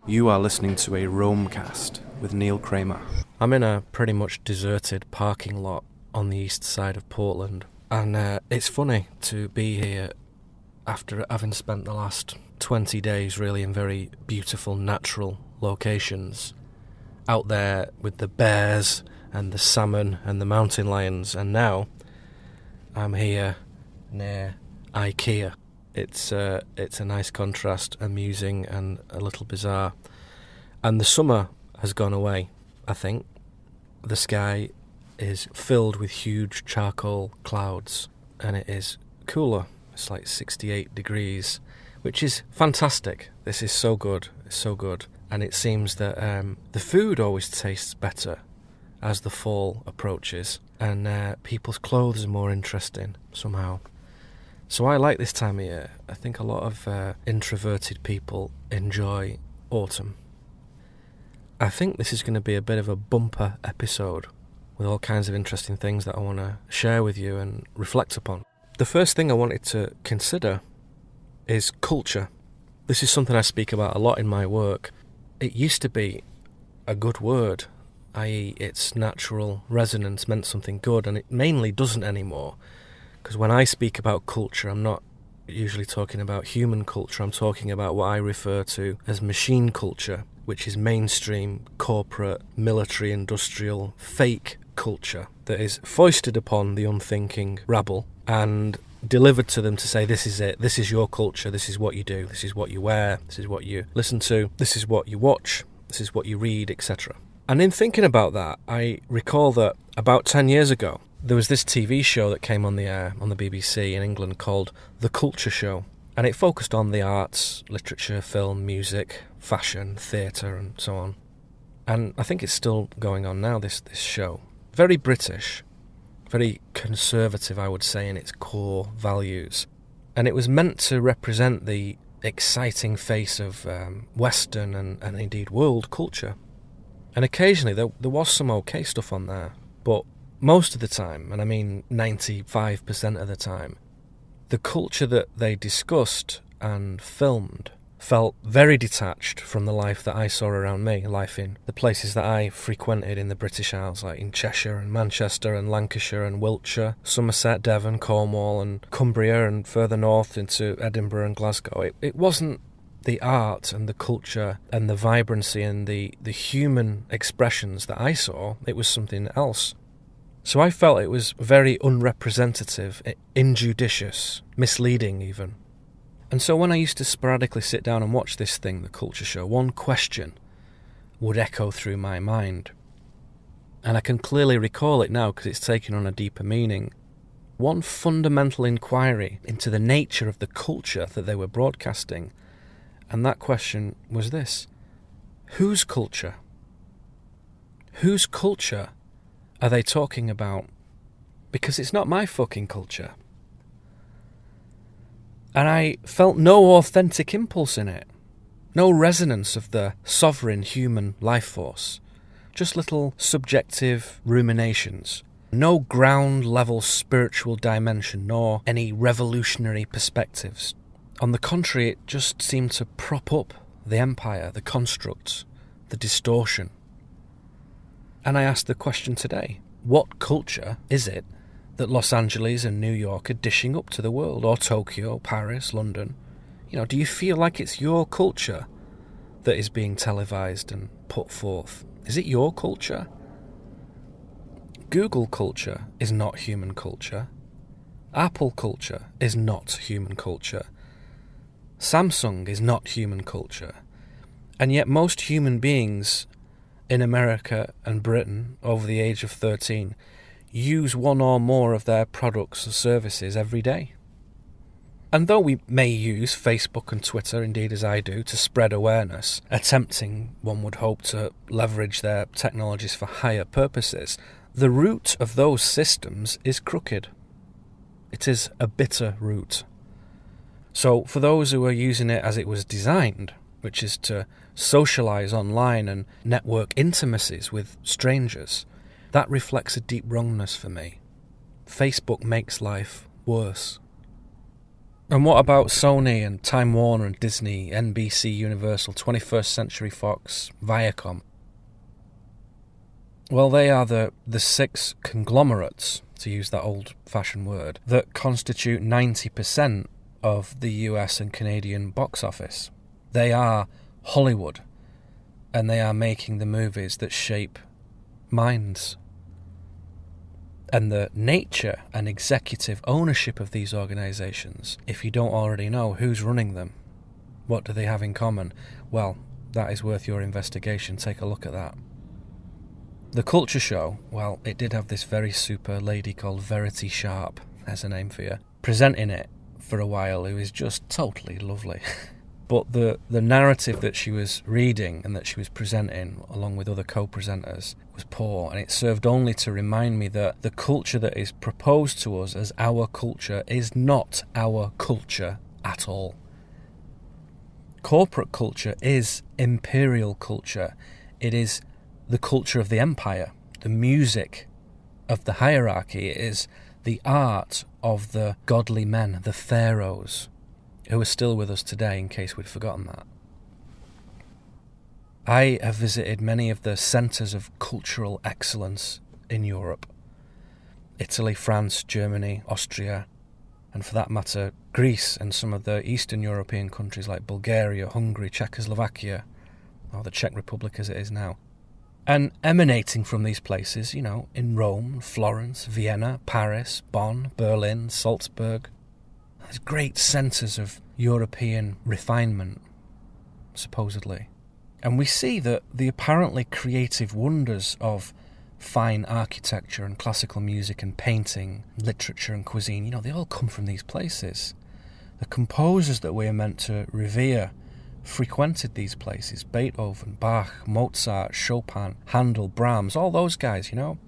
You are listening to a Roamcast with Neil Kramer. I'm in a pretty much deserted parking lot on the east side of Portland, and it's funny to be here after having spent the last 20 days really in very beautiful natural locations, out there with the bears and the salmon and the mountain lions, and now I'm here near Ikea. It's a nice contrast, amusing and a little bizarre. And the summer has gone away, I think. The sky is filled with huge charcoal clouds, and it is cooler. It's like 68 degrees, which is fantastic. This is so good. It's so good. And it seems that the food always tastes better as the fall approaches, and people's clothes are more interesting somehow. So I like this time of year. I think a lot of introverted people enjoy autumn. I think this is going to be a bit of a bumper episode with all kinds of interesting things that I want to share with you and reflect upon. The first thing I wanted to consider is culture. This is something I speak about a lot in my work. It used to be a good word, i.e. its natural resonance meant something good, and it mainly doesn't anymore. Because when I speak about culture, I'm not usually talking about human culture. I'm talking about what I refer to as machine culture, which is mainstream, corporate, military, industrial, fake culture that is foisted upon the unthinking rabble and delivered to them to say, this is it, this is your culture, this is what you do, this is what you wear, this is what you listen to, this is what you watch, this is what you read, etc. And in thinking about that, I recall that about 10 years ago, there was this TV show that came on the air on the BBC in England called The Culture Show, and it focused on the arts, literature, film, music, fashion, theatre and so on. And I think it's still going on now, this show. Very British, very conservative, I would say, in its core values. And it was meant to represent the exciting face of Western and indeed world culture. And occasionally there was some okay stuff on there, but most of the time, and I mean 95% of the time, the culture that they discussed and filmed felt very detached from the life that I saw around me, life in the places that I frequented in the British Isles, like in Cheshire and Manchester and Lancashire and Wiltshire, Somerset, Devon, Cornwall and Cumbria, and further north into Edinburgh and Glasgow. It wasn't the art and the culture and the vibrancy and the human expressions that I saw. It was something else. So I felt it was very unrepresentative, injudicious, misleading even. And so when I used to sporadically sit down and watch this thing, The Culture Show, one question would echo through my mind. And I can clearly recall it now because it's taken on a deeper meaning. One fundamental inquiry into the nature of the culture that they were broadcasting. And that question was this: whose culture? Whose culture are they talking about? Because it's not my fucking culture. And I felt no authentic impulse in it. No resonance of the sovereign human life force. Just little subjective ruminations. No ground-level spiritual dimension, nor any revolutionary perspectives. On the contrary, it just seemed to prop up the empire, the construct, the distortion. And I asked the question today, what culture is it that Los Angeles and New York are dishing up to the world, or Tokyo, Paris, London? You know, do you feel like it's your culture that is being televised and put forth? Is it your culture? Google culture is not human culture. Apple culture is not human culture. Samsung is not human culture. And yet most human beings in America and Britain over the age of 13 use one or more of their products or services every day. And though we may use Facebook and Twitter, indeed as I do, to spread awareness, attempting, one would hope, to leverage their technologies for higher purposes, the root of those systems is crooked. It is a bitter root. So for those who are using it as it was designed, which is to socialise online and network intimacies with strangers, that reflects a deep wrongness for me. Facebook makes life worse. And what about Sony and Time Warner and Disney, NBC, Universal, 21st Century Fox, Viacom? Well, they are the 6 conglomerates, to use that old-fashioned word, that constitute 90% of the US and Canadian box office. They are Hollywood, and they are making the movies that shape minds. And the nature and executive ownership of these organisations, if you don't already know who's running them, what do they have in common? Well, that is worth your investigation. Take a look at that. The Culture Show, well, it did have this very super lady called Verity Sharp, there's a name for you, presenting it for a while, who is just totally lovely. But the narrative that she was reading and that she was presenting, along with other co-presenters, was poor, and it served only to remind me that the culture that is proposed to us as our culture is not our culture at all. Corporate culture is imperial culture. It is the culture of the empire, the music of the hierarchy. It is the art of the godly men, the pharaohs, who are still with us today, in case we'd forgotten that. I have visited many of the centres of cultural excellence in Europe. Italy, France, Germany, Austria, and for that matter, Greece and some of the Eastern European countries like Bulgaria, Hungary, Czechoslovakia, or the Czech Republic as it is now. And emanating from these places, you know, in Rome, Florence, Vienna, Paris, Bonn, Berlin, Salzburg, there's great centres of European refinement, supposedly. And we see that the apparently creative wonders of fine architecture and classical music and painting, literature and cuisine, you know, they all come from these places. The composers that we are meant to revere frequented these places. Beethoven, Bach, Mozart, Chopin, Handel, Brahms, all those guys, you know.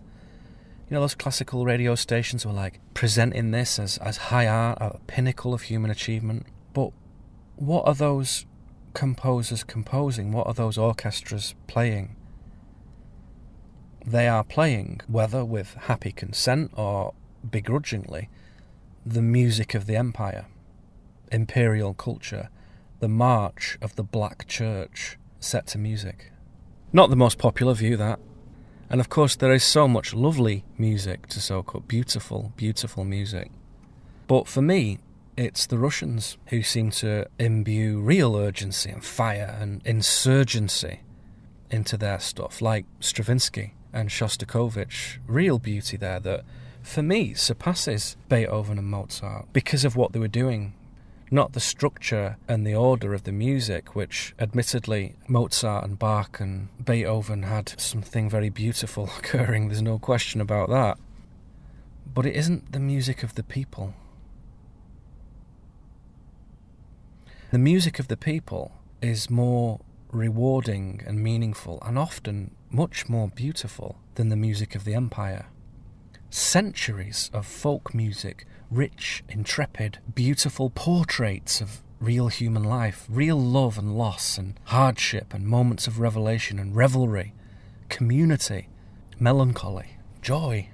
You know, those classical radio stations were like presenting this as high art, a pinnacle of human achievement. But what are those composers composing? What are those orchestras playing? They are playing, whether with happy consent or begrudgingly, the music of the empire, imperial culture, the march of the Black Church set to music. Not the most popular view, that. And of course there is so much lovely music to soak up, beautiful, beautiful music. But for me, it's the Russians who seem to imbue real urgency and fire and insurgency into their stuff, like Stravinsky and Shostakovich. Real beauty there that, for me, surpasses Beethoven and Mozart because of what they were doing. Not the structure and the order of the music, which admittedly Mozart and Bach and Beethoven had something very beautiful occurring, there's no question about that. But it isn't the music of the people. The music of the people is more rewarding and meaningful, and often much more beautiful than the music of the empire. Centuries of folk music, rich, intrepid, beautiful portraits of real human life, real love and loss and hardship and moments of revelation and revelry, community, melancholy, joy.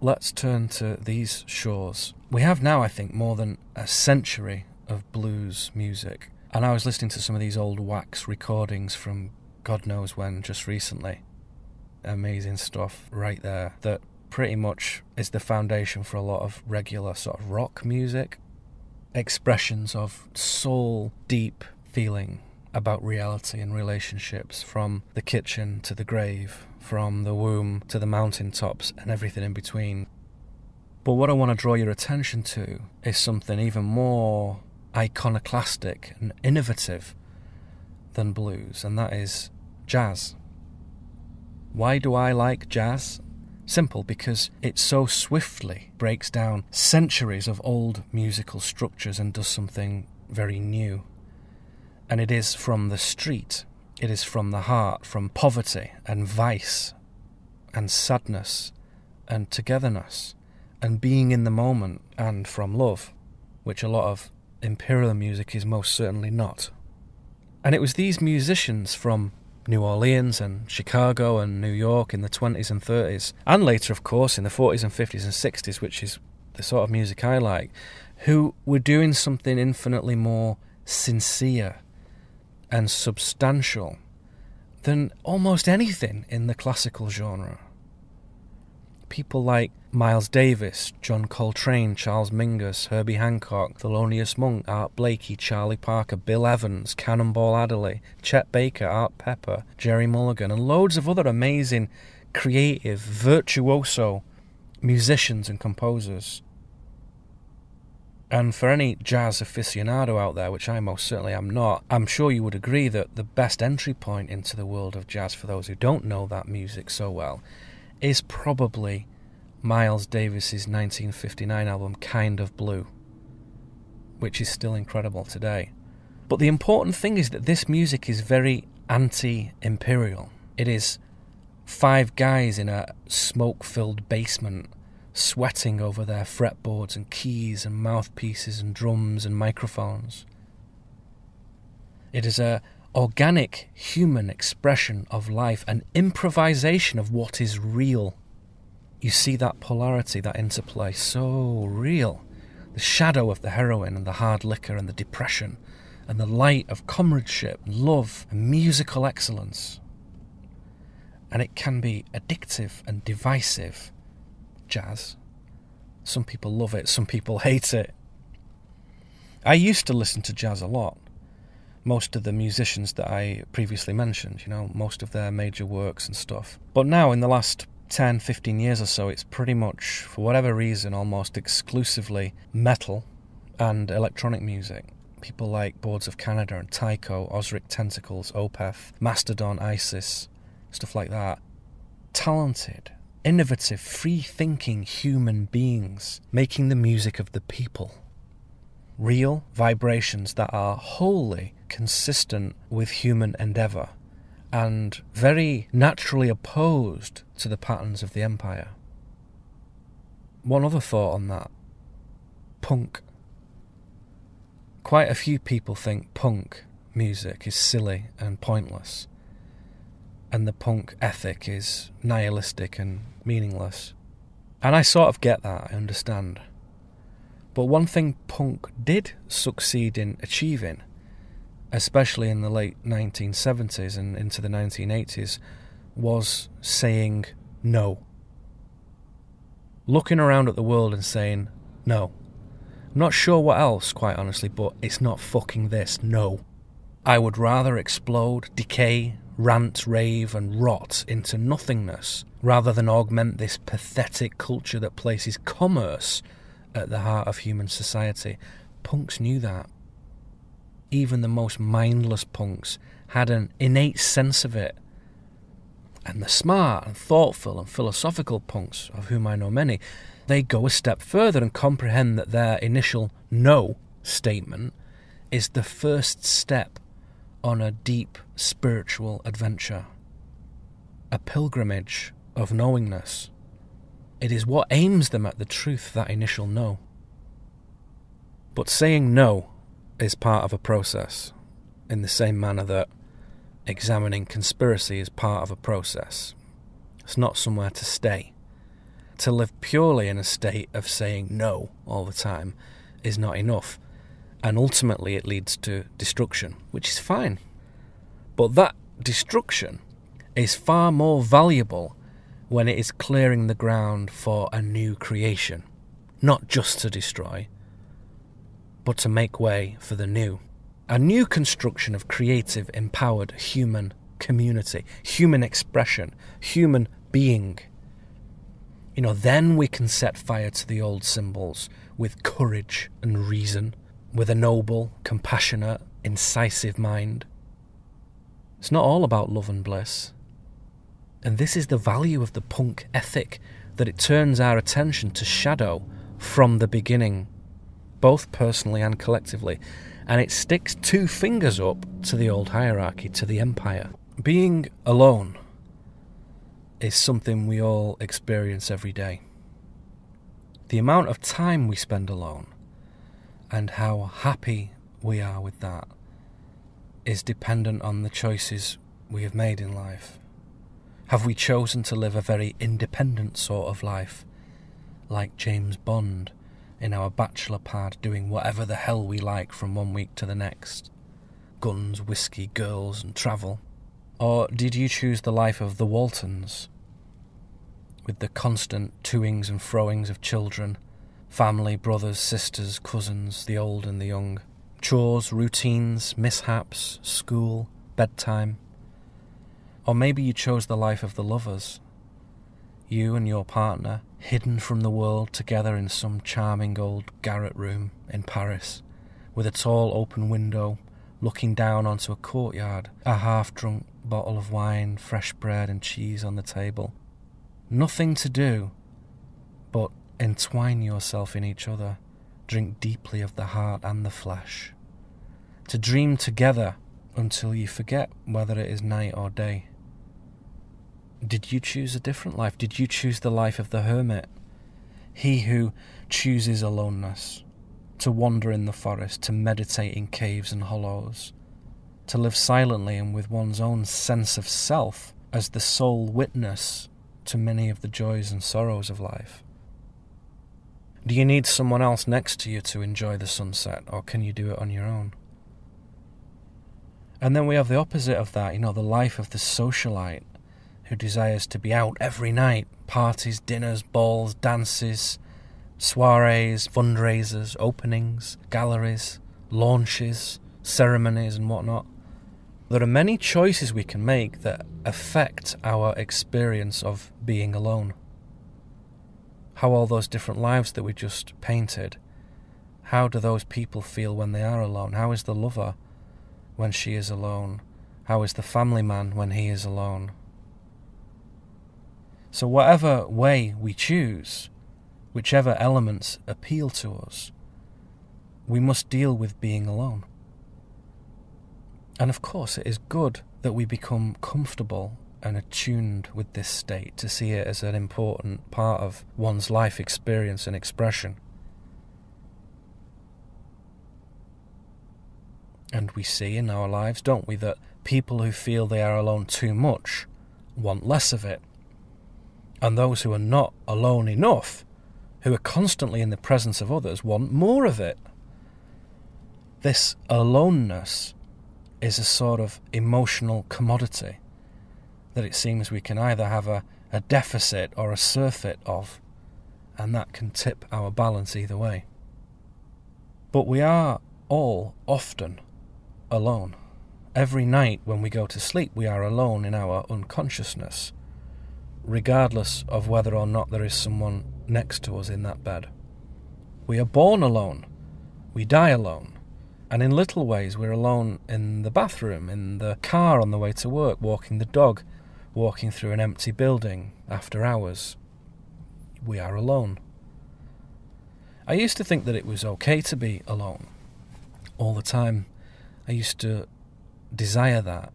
Let's turn to these shores. We have now, I think, more than a century of blues music, and I was listening to some of these old wax recordings from God knows when just recently. Amazing stuff right there that pretty much is the foundation for a lot of regular sort of rock music. Expressions of soul deep feeling about reality and relationships, from the kitchen to the grave, from the womb to the mountaintops and everything in between. But what I want to draw your attention to is something even more iconoclastic and innovative than blues, and that is jazz. Why do I like jazz? Simple, because it so swiftly breaks down centuries of old musical structures and does something very new. And it is from the street, it is from the heart, from poverty and vice and sadness and togetherness and being in the moment, and from love, which a lot of imperial music is most certainly not. And it was these musicians from New Orleans and Chicago and New York in the 20s and 30s, and later, of course, in the 40s and 50s and 60s, which is the sort of music I like, who were doing something infinitely more sincere and substantial than almost anything in the classical genre. People like Miles Davis, John Coltrane, Charles Mingus, Herbie Hancock, Thelonious Monk, Art Blakey, Charlie Parker, Bill Evans, Cannonball Adderley, Chet Baker, Art Pepper, Jerry Mulligan, and loads of other amazing, creative, virtuoso musicians and composers. And for any jazz aficionado out there, which I most certainly am not, I'm sure you would agree that the best entry point into the world of jazz for those who don't know that music so well is probably Miles Davis's 1959 album Kind of Blue, which is still incredible today. But the important thing is that this music is very anti-imperial. It is 5 guys in a smoke-filled basement sweating over their fretboards and keys and mouthpieces and drums and microphones. It is a organic human expression of life, an improvisation of what is real. You see that polarity, that interplay, so real. The shadow of the heroin and the hard liquor and the depression, and the light of comradeship and love and musical excellence. And it can be addictive and divisive, jazz. Some people love it, some people hate it. I used to listen to jazz a lot. Most of the musicians that I previously mentioned, most of their major works and stuff. But now, in the last 10, 15 years or so, it's pretty much, for whatever reason, almost exclusively metal and electronic music. People like Boards of Canada and Tycho, Osric Tentacles, Opeth, Mastodon, Isis, stuff like that. Talented, innovative, free-thinking human beings making the music of the people. Real vibrations that are wholly consistent with human endeavour and very naturally opposed to the patterns of the empire. One other thought on that. Punk. Quite a few people think punk music is silly and pointless, and the punk ethic is nihilistic and meaningless. And I sort of get that, I understand. But one thing punk did succeed in achieving, especially in the late 1970s and into the 1980s, was saying no. Looking around at the world and saying no. I'm not sure what else, quite honestly, but it's not fucking this, no. I would rather explode, decay, rant, rave and rot into nothingness rather than augment this pathetic culture that places commerce at the heart of human society. Punks knew that. Even the most mindless punks had an innate sense of it. And the smart and thoughtful and philosophical punks, of whom I know many, they go a step further and comprehend that their initial no statement is the first step on a deep spiritual adventure. A pilgrimage of knowingness. It is what aims them at the truth, that initial no. But saying no is part of a process, in the same manner that examining conspiracy is part of a process. It's not somewhere to stay. To live purely in a state of saying no all the time is not enough, and ultimately it leads to destruction, which is fine. But that destruction is far more valuable when it is clearing the ground for a new creation, not just to destroy, but to make way for the new. A new construction of creative, empowered human community, human expression, human being. Then we can set fire to the old symbols with courage and reason, with a noble, compassionate, incisive mind. It's not all about love and bliss. And this is the value of the punk ethic, that it turns our attention to shadow from the beginning, both personally and collectively, and it sticks 2 fingers up to the old hierarchy, to the empire. Being alone is something we all experience every day. The amount of time we spend alone and how happy we are with that is dependent on the choices we have made in life. Have we chosen to live a very independent sort of life, like James Bond, in our bachelor pad doing whatever the hell we like from one week to the next? Guns, whiskey, girls and travel? Or did you choose the life of the Waltons, with the constant toings and froings of children, family, brothers, sisters, cousins, the old and the young, chores, routines, mishaps, school, bedtime? Or maybe you chose the life of the lovers, you and your partner, hidden from the world together in some charming old garret room in Paris, with a tall open window looking down onto a courtyard, a half-drunk bottle of wine, fresh bread and cheese on the table. Nothing to do but entwine yourself in each other, drink deeply of the heart and the flesh, to dream together until you forget whether it is night or day. Did you choose a different life? Did you choose the life of the hermit? He who chooses aloneness, to wander in the forest, to meditate in caves and hollows, to live silently and with one's own sense of self as the sole witness to many of the joys and sorrows of life. Do you need someone else next to you to enjoy the sunset, or can you do it on your own? And then we have the opposite of that, the life of the socialite, who desires to be out every night, parties, dinners, balls, dances, soirees, fundraisers, openings, galleries, launches, ceremonies and whatnot. There are many choices we can make that affect our experience of being alone. How all those different lives that we just painted, how do those people feel when they are alone? How is the lover when she is alone? How is the family man when he is alone? So whatever way we choose, whichever elements appeal to us, we must deal with being alone. And of course it is good that we become comfortable and attuned with this state, to see it as an important part of one's life experience and expression. And we see in our lives, don't we, that people who feel they are alone too much want less of it. And those who are not alone enough, who are constantly in the presence of others, want more of it. This aloneness is a sort of emotional commodity that it seems we can either have a deficit or a surfeit of, and that can tip our balance either way. But we are all often alone. Every night when we go to sleep, we are alone in our unconsciousness, regardless of whether or not there is someone next to us in that bed. We are born alone. We die alone. And in little ways, we're alone in the bathroom, in the car on the way to work, walking the dog, walking through an empty building after hours. We are alone. I used to think that it was okay to be alone all the time. I used to desire that.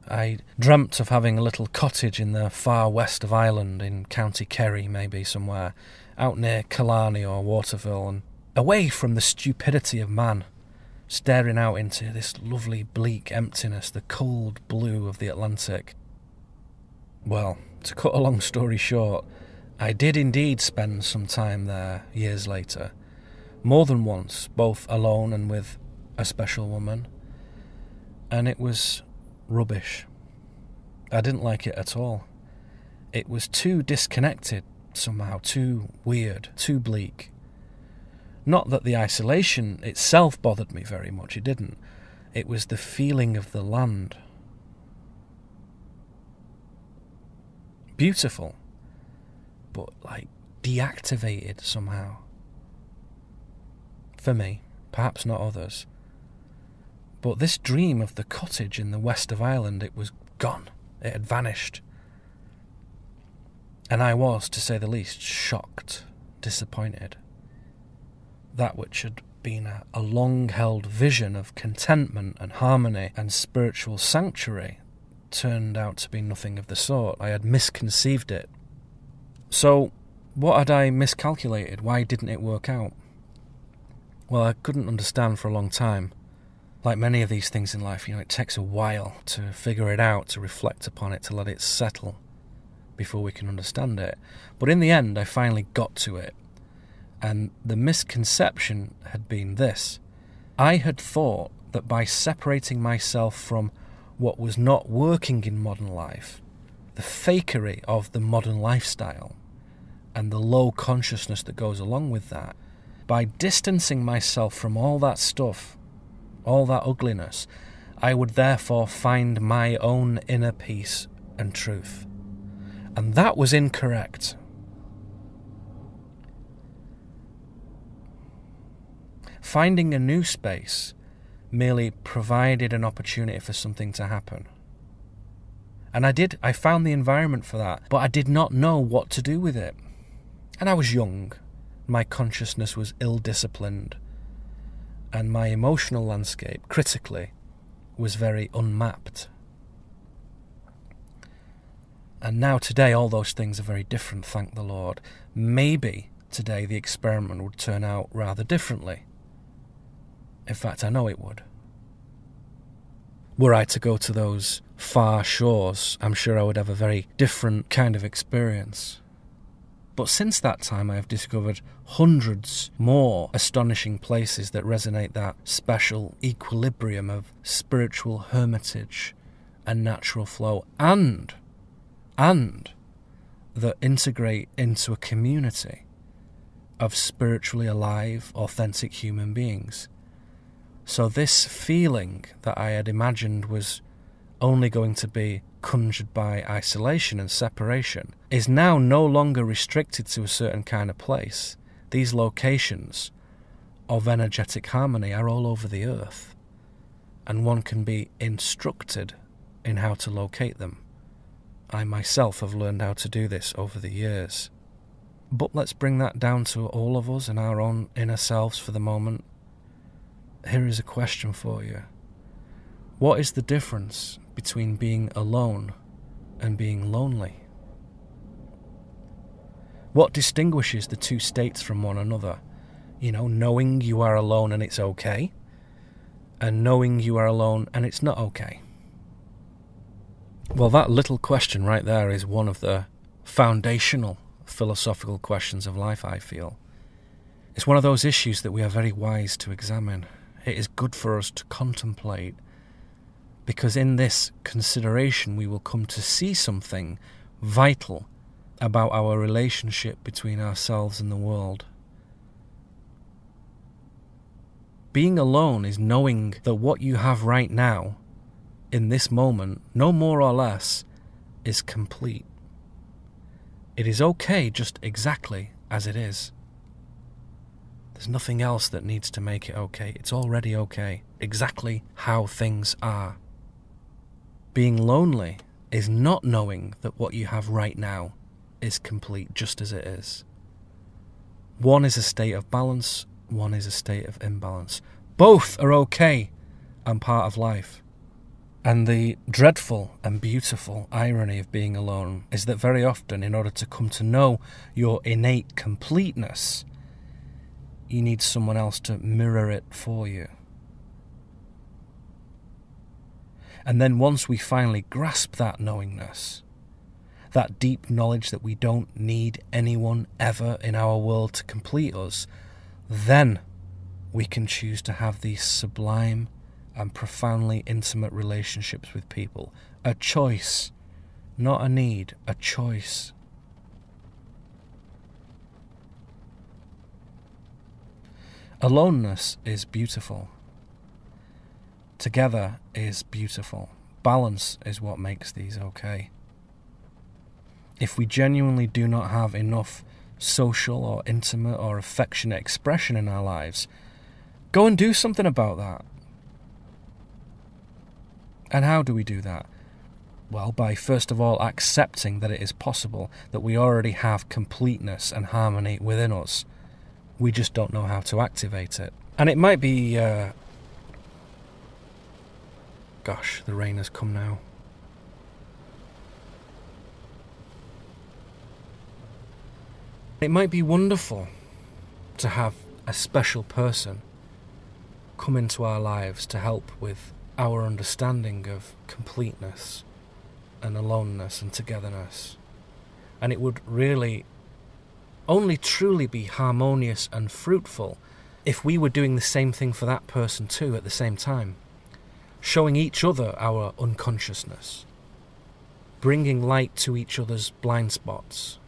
I dreamt of having a little cottage in the far west of Ireland, in County Kerry maybe somewhere, out near Killarney or Waterville, and away from the stupidity of man, staring out into this lovely bleak emptiness, the cold blue of the Atlantic. Well, to cut a long story short, I did indeed spend some time there years later, more than once, both alone and with a special woman, and it was rubbish. I didn't like it at all. It was too disconnected somehow, too weird, too bleak. Not that the isolation itself bothered me very much, it didn't. It was the feeling of the land. Beautiful, but like deactivated somehow. For me, perhaps not others. But this dream of the cottage in the west of Ireland, it was gone. It had vanished. And I was, to say the least, shocked, disappointed. That which had been a long-held vision of contentment and harmony and spiritual sanctuary turned out to be nothing of the sort. I had misconceived it. So, what had I miscalculated? Why didn't it work out? Well, I couldn't understand for a long time. Like many of these things in life, it takes a while to figure it out, to reflect upon it, to let it settle before we can understand it. But in the end, I finally got to it. And the misconception had been this. I had thought that by separating myself from what was not working in modern life, the fakery of the modern lifestyle, and the low consciousness that goes along with that, by distancing myself from all that stuff, all that ugliness, I would therefore find my own inner peace and truth. And that was incorrect. Finding a new space merely provided an opportunity for something to happen. And I found the environment for that, but I did not know what to do with it. And I was young, my consciousness was ill-disciplined, and my emotional landscape, critically, was very unmapped. And now today all those things are very different, thank the Lord. Maybe today the experiment would turn out rather differently. In fact, I know it would. Were I to go to those far shores, I'm sure I would have a very different kind of experience. But since that time I have discovered hundreds more astonishing places that resonate that special equilibrium of spiritual hermitage and natural flow, and that integrate into a community of spiritually alive, authentic human beings. So this feeling that I had imagined was only going to be conjured by isolation and separation is now no longer restricted to a certain kind of place. These locations of energetic harmony are all over the earth, and one can be instructed in how to locate them. I myself have learned how to do this over the years. But let's bring that down to all of us and our own inner selves for the moment. Here is a question for you. What is the difference between being alone and being lonely? What distinguishes the two states from one another? Knowing you are alone and it's okay, and knowing you are alone and it's not okay. Well, that little question right there is one of the foundational philosophical questions of life, I feel. It's one of those issues that we are very wise to examine. It is good for us to contemplate, because in this consideration we will come to see something vital about our relationship between ourselves and the world. Being alone is knowing that what you have right now, in this moment, no more or less, is complete. It is okay just exactly as it is. There's nothing else that needs to make it okay. It's already okay, exactly how things are. Being lonely is not knowing that what you have right now is complete just as it is. One is a state of balance, one is a state of imbalance. Both are okay and part of life. And the dreadful and beautiful irony of being alone is that very often, in order to come to know your innate completeness, you need someone else to mirror it for you. And then once we finally grasp that knowingness, that deep knowledge that we don't need anyone ever in our world to complete us, then we can choose to have these sublime and profoundly intimate relationships with people. A choice, not a need, a choice. Aloneness is beautiful. Together is beautiful. Balance is what makes these okay. If we genuinely do not have enough social or intimate or affectionate expression in our lives, go and do something about that. And how do we do that? Well, by first of all accepting that it is possible, that we already have completeness and harmony within us. We just don't know how to activate it. And it might be... Gosh, the rain has come now. It might be wonderful to have a special person come into our lives to help with our understanding of completeness and aloneness and togetherness. And it would really only truly be harmonious and fruitful if we were doing the same thing for that person too at the same time, showing each other our unconsciousness, bringing light to each other's blind spots.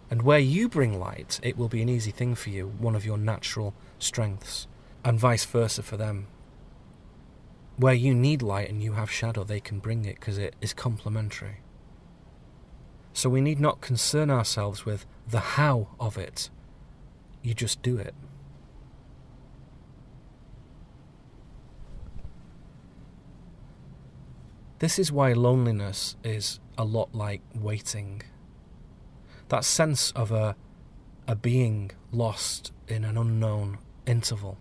And where you bring light, it will be an easy thing for you, one of your natural strengths, and vice versa for them. Where you need light and you have shadow, they can bring it because it is complementary. So we need not concern ourselves with the how of it. You just do it. This is why loneliness is a lot like waiting. That sense of a being lost in an unknown interval,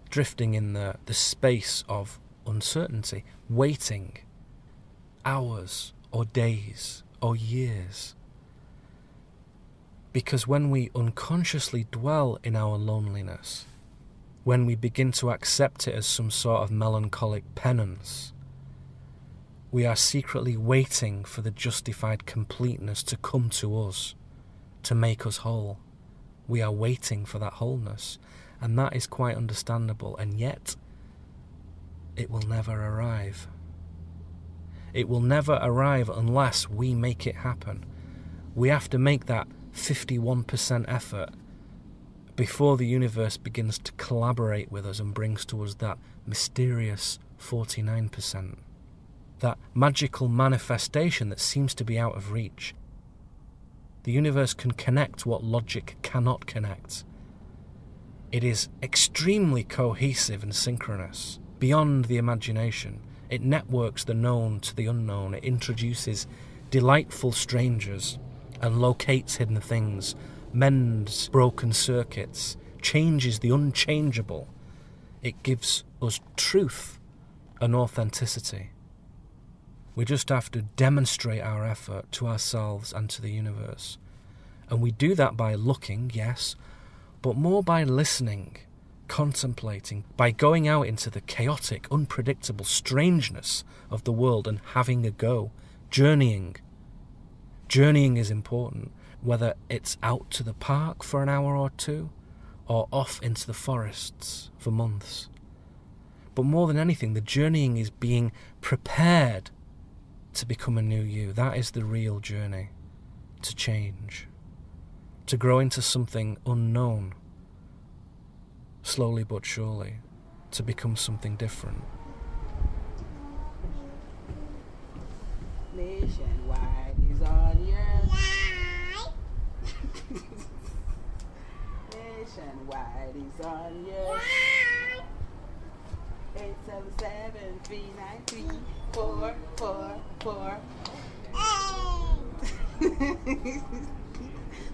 drifting in the space of uncertainty, waiting hours or days or years. Because when we unconsciously dwell in our loneliness, when we begin to accept it as some sort of melancholic penance, we are secretly waiting for the justified completeness to come to us, to make us whole. We are waiting for that wholeness, and that is quite understandable, and yet it will never arrive. It will never arrive unless we make it happen. We have to make that 51% effort before the universe begins to collaborate with us and brings to us that mysterious 49%. That magical manifestation that seems to be out of reach. The universe can connect what logic cannot connect. It is extremely cohesive and synchronous, beyond the imagination. It networks the known to the unknown. It introduces delightful strangers and locates hidden things, mends broken circuits, changes the unchangeable. It gives us truth and authenticity. We just have to demonstrate our effort to ourselves and to the universe. And we do that by looking, yes, but more by listening, contemplating, by going out into the chaotic, unpredictable strangeness of the world and having a go, journeying. Journeying is important, whether it's out to the park for an hour or two, or off into the forests for months. But more than anything, the journeying is being prepared to become a new you. That is the real journey, to change, to grow into something unknown, slowly but surely, to become something different. Nationwide is on your Nationwide is on your 877-393-444.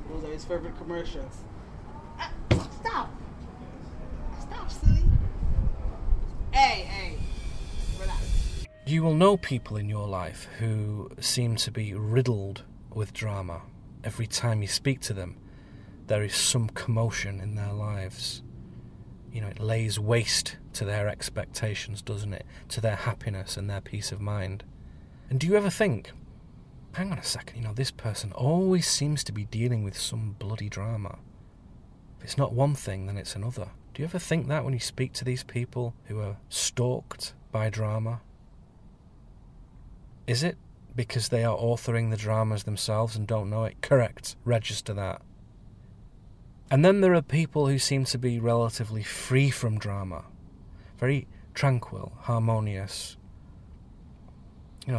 Those are his favorite commercials. Stop, silly. Hey, relax. You will know people in your life who seem to be riddled with drama. Every time you speak to them, there is some commotion in their lives. You know, it lays waste to their expectations, doesn't it? To their happiness and their peace of mind. And do you ever think, hang on a second, this person always seems to be dealing with some bloody drama. If it's not one thing, then it's another. Do you ever think that when you speak to these people who are stalked by drama? Is it because they are authoring the dramas themselves and don't know it? Correct. Register that. And then there are people who seem to be relatively free from drama. Very tranquil, harmonious.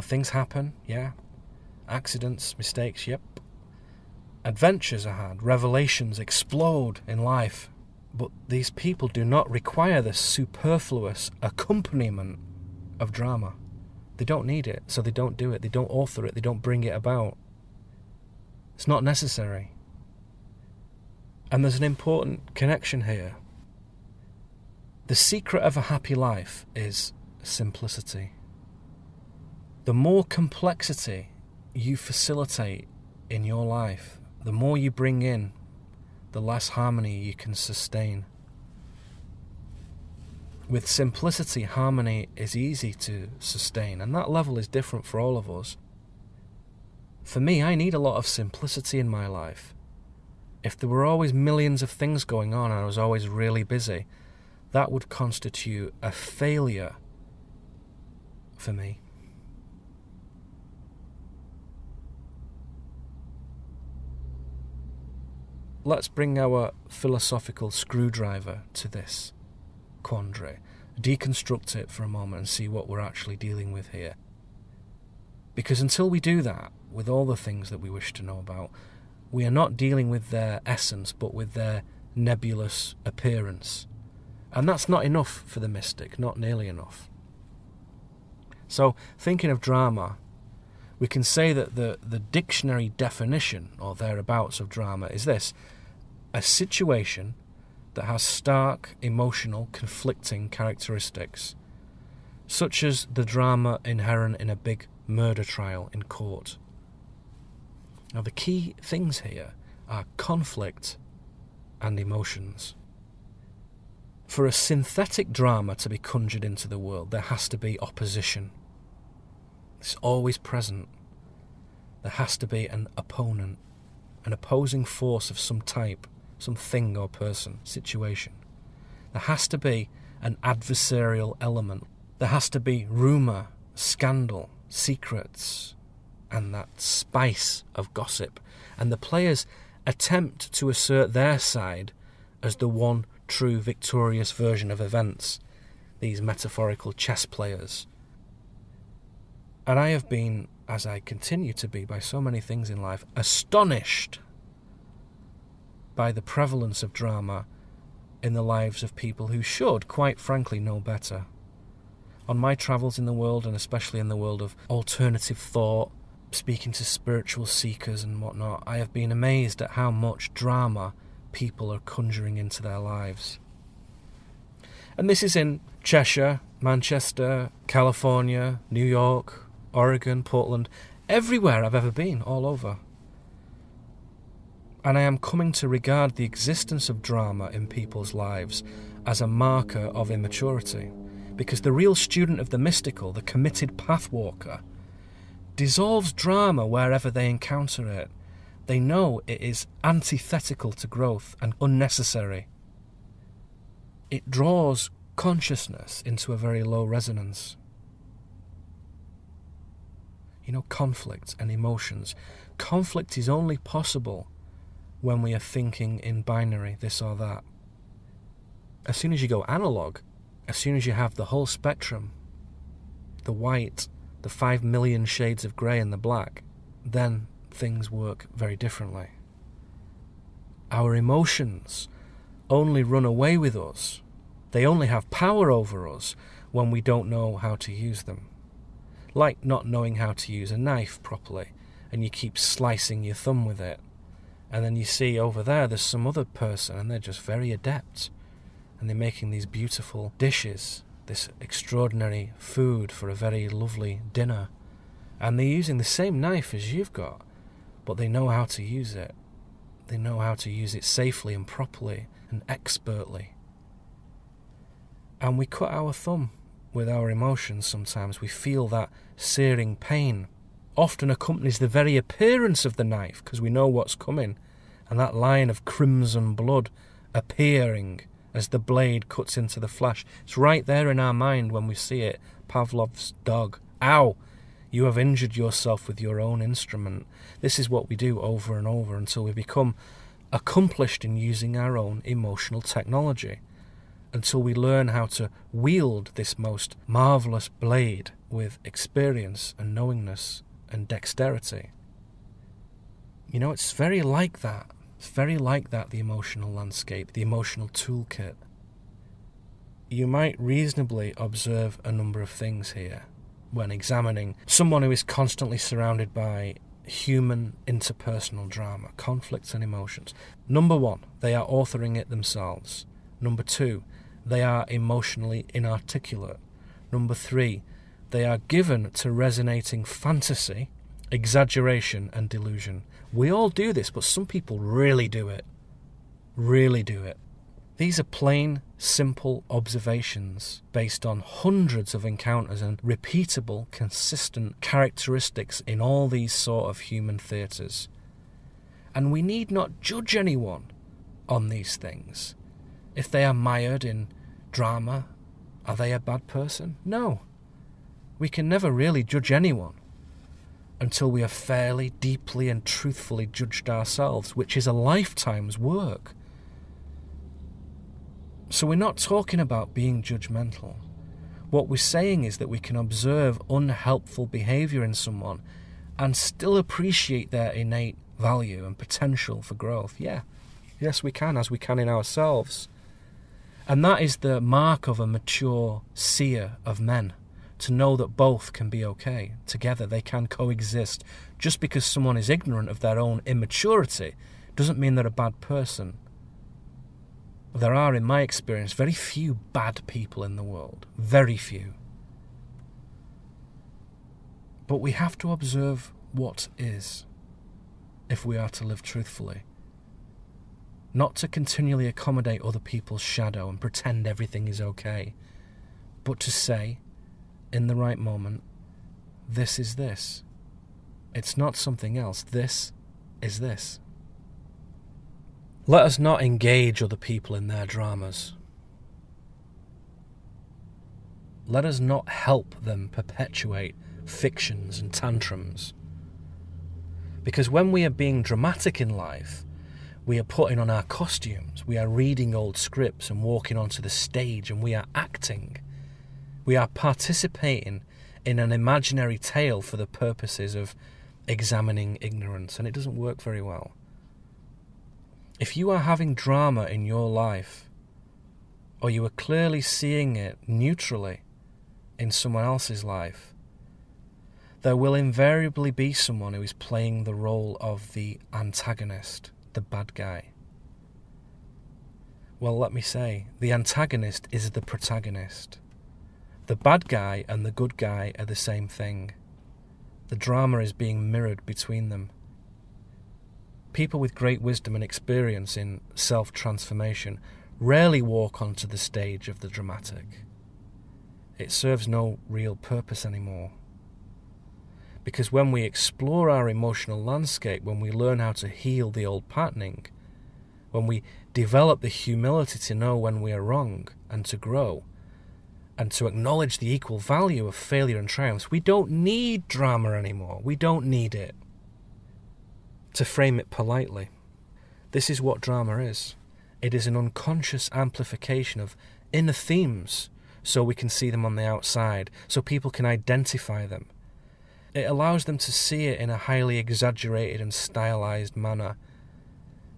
Things happen, yeah. Accidents, mistakes, yep. Adventures are had, revelations explode in life. But these people do not require the superfluous accompaniment of drama. They don't need it, so they don't do it. They don't author it. They don't bring it about. It's not necessary. And there's an important connection here. The secret of a happy life is simplicity. The more complexity you facilitate in your life, the more you bring in, the less harmony you can sustain. With simplicity, harmony is easy to sustain, and that level is different for all of us. For me, I need a lot of simplicity in my life. If there were always millions of things going on and I was always really busy, that would constitute a failure for me. Let's bring our philosophical screwdriver to this quandary, deconstruct it for a moment and see what we're actually dealing with here. Because until we do that, with all the things that we wish to know about, we are not dealing with their essence, but with their nebulous appearance. And that's not enough for the mystic, not nearly enough. So, thinking of drama, we can say that the dictionary definition, or thereabouts, of drama is this: a situation that has stark, emotional, conflicting characteristics, such as the drama inherent in a big murder trial in court. Now, the key things here are conflict and emotions. For a synthetic drama to be conjured into the world, there has to be opposition. It's always present. There has to be an opponent, an opposing force of some type, some thing or person, situation. There has to be an adversarial element. There has to be rumour, scandal, secrets, and that spice of gossip. And the players attempt to assert their side as the one true victorious version of events, these metaphorical chess players. And I have been, as I continue to be by so many things in life, astonished by the prevalence of drama in the lives of people who should, quite frankly, know better. On my travels in the world, and especially in the world of alternative thought, speaking to spiritual seekers and whatnot, I have been amazed at how much drama people are conjuring into their lives. And this is in Cheshire, Manchester, California, New York, Oregon, Portland, everywhere I've ever been, all over. And I am coming to regard the existence of drama in people's lives as a marker of immaturity, because the real student of the mystical, the committed pathwalker, dissolves drama wherever they encounter it. They know it is antithetical to growth and unnecessary. It draws consciousness into a very low resonance. You know, conflict and emotions. Conflict is only possible when we are thinking in binary, this or that. As soon as you go analog, as soon as you have the whole spectrum, the white, the 5 million shades of grey and the black, then things work very differently. Our emotions only run away with us. They only have power over us when we don't know how to use them. Like not knowing how to use a knife properly, and you keep slicing your thumb with it. And then you see over there's some other person, and they're just very adept. And they're making these beautiful dishes, this extraordinary food for a very lovely dinner. And they're using the same knife as you've got, but they know how to use it. They know how to use it safely and properly and expertly. And we cut our thumb with our emotions sometimes. We feel that searing pain. Often accompanies the very appearance of the knife, because we know what's coming, and that line of crimson blood appearing as the blade cuts into the flesh. It's right there in our mind when we see it. Pavlov's dog. Ow! You have injured yourself with your own instrument. This is what we do over and over until we become accomplished in using our own emotional technology, until we learn how to wield this most marvellous blade with experience and knowingness and dexterity. You know, it's very like that. It's very like that, the emotional landscape, the emotional toolkit. You might reasonably observe a number of things here when examining someone who is constantly surrounded by human interpersonal drama, conflicts and emotions. Number one, they are authoring it themselves. Number two, they are emotionally inarticulate. Number three, they are given to resonating fantasy, exaggeration and delusion. We all do this, but some people really do it. Really do it. These are plain, simple observations based on hundreds of encounters and repeatable, consistent characteristics in all these sort of human theatres. And we need not judge anyone on these things. If they are mired in drama, are they a bad person? No. We can never really judge anyone until we have fairly, deeply and truthfully judged ourselves, which is a lifetime's work. So we're not talking about being judgmental. What we're saying is that we can observe unhelpful behaviour in someone and still appreciate their innate value and potential for growth. Yes, we can, as we can in ourselves. And that is the mark of a mature seer of men, to know that both can be okay. Together they can coexist. Just because someone is ignorant of their own immaturity doesn't mean they're a bad person. There are, in my experience, very few bad people in the world. Very few. But we have to observe what is, if we are to live truthfully. Not to continually accommodate other people's shadow and pretend everything is okay, but to say, in the right moment, this is this. It's not something else. This is this. Let us not engage other people in their dramas. Let us not help them perpetuate fictions and tantrums. Because when we are being dramatic in life, we are putting on our costumes, we are reading old scripts and walking onto the stage, and we are acting. We are participating in an imaginary tale for the purposes of examining ignorance, and it doesn't work very well. If you are having drama in your life, or you are clearly seeing it neutrally in someone else's life, there will invariably be someone who is playing the role of the antagonist, the bad guy. Well, let me say, the antagonist is the protagonist. The bad guy and the good guy are the same thing. The drama is being mirrored between them. People with great wisdom and experience in self-transformation rarely walk onto the stage of the dramatic. It serves no real purpose anymore. Because when we explore our emotional landscape, when we learn how to heal the old patterning, when we develop the humility to know when we are wrong and to grow, and to acknowledge the equal value of failure and triumphs, we don't need drama anymore. We don't need it. To frame it politely, this is what drama is. It is an unconscious amplification of inner themes, so we can see them on the outside, so people can identify them. It allows them to see it in a highly exaggerated and stylized manner,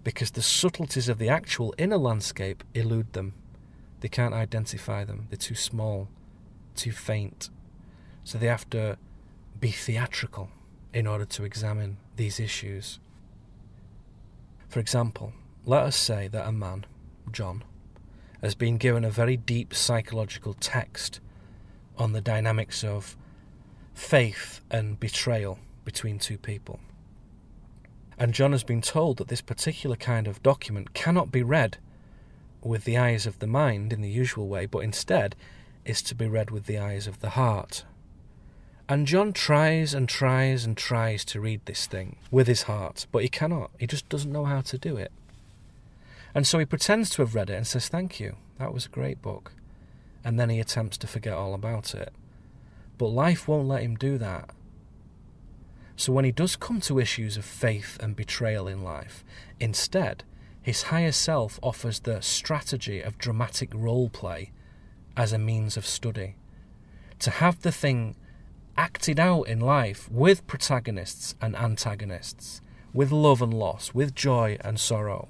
because the subtleties of the actual inner landscape elude them. They can't identify them. They're too small, too faint. So they have to be theatrical in order to examine these issues. For example, let us say that a man, John, has been given a very deep psychological text on the dynamics of faith and betrayal between two people. And John has been told that this particular kind of document cannot be read with the eyes of the mind in the usual way, but instead is to be read with the eyes of the heart. And John tries and tries and tries to read this thing with his heart, but he cannot. He just doesn't know how to do it. And so he pretends to have read it and says, "Thank you, that was a great book." And then he attempts to forget all about it. But life won't let him do that. So when he does come to issues of faith and betrayal in life, instead, his higher self offers the strategy of dramatic role play as a means of study. To have the thing acted out in life with protagonists and antagonists, with love and loss, with joy and sorrow.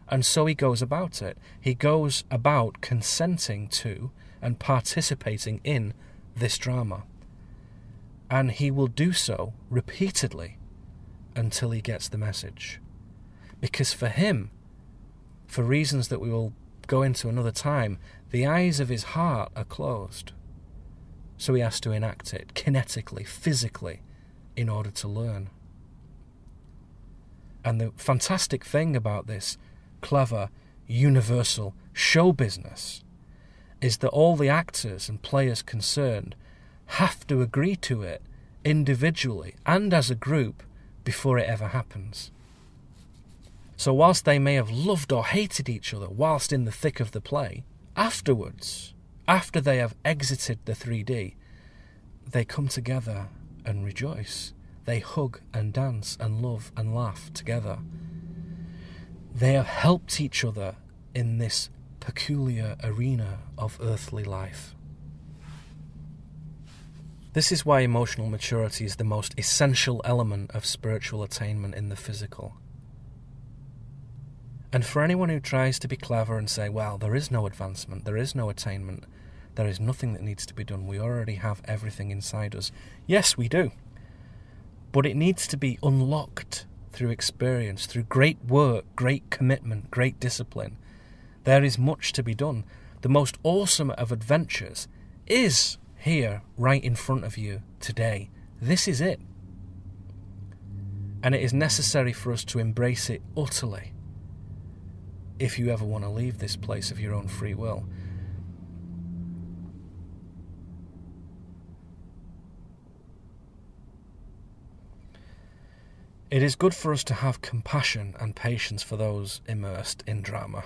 And so he goes about it. He goes about consenting to and participating in this drama. And he will do so repeatedly until he gets the message. Because for him, for reasons that we will go into another time, the eyes of his heart are closed. So he has to enact it kinetically, physically, in order to learn. And the fantastic thing about this clever, universal show business is that all the actors and players concerned have to agree to it individually and as a group before it ever happens. So whilst they may have loved or hated each other whilst in the thick of the play, afterwards, after they have exited the 3D, they come together and rejoice. They hug and dance and love and laugh together. They have helped each other in this peculiar arena of earthly life. This is why emotional maturity is the most essential element of spiritual attainment in the physical. And for anyone who tries to be clever and say, well, there is no advancement, there is no attainment, there is nothing that needs to be done, we already have everything inside us. Yes, we do. But it needs to be unlocked through experience, through great work, great commitment, great discipline. There is much to be done. The most awesome of adventures is here, right in front of you today. This is it. And it is necessary for us to embrace it utterly if you ever want to leave this place of your own free will. It is good for us to have compassion and patience for those immersed in drama,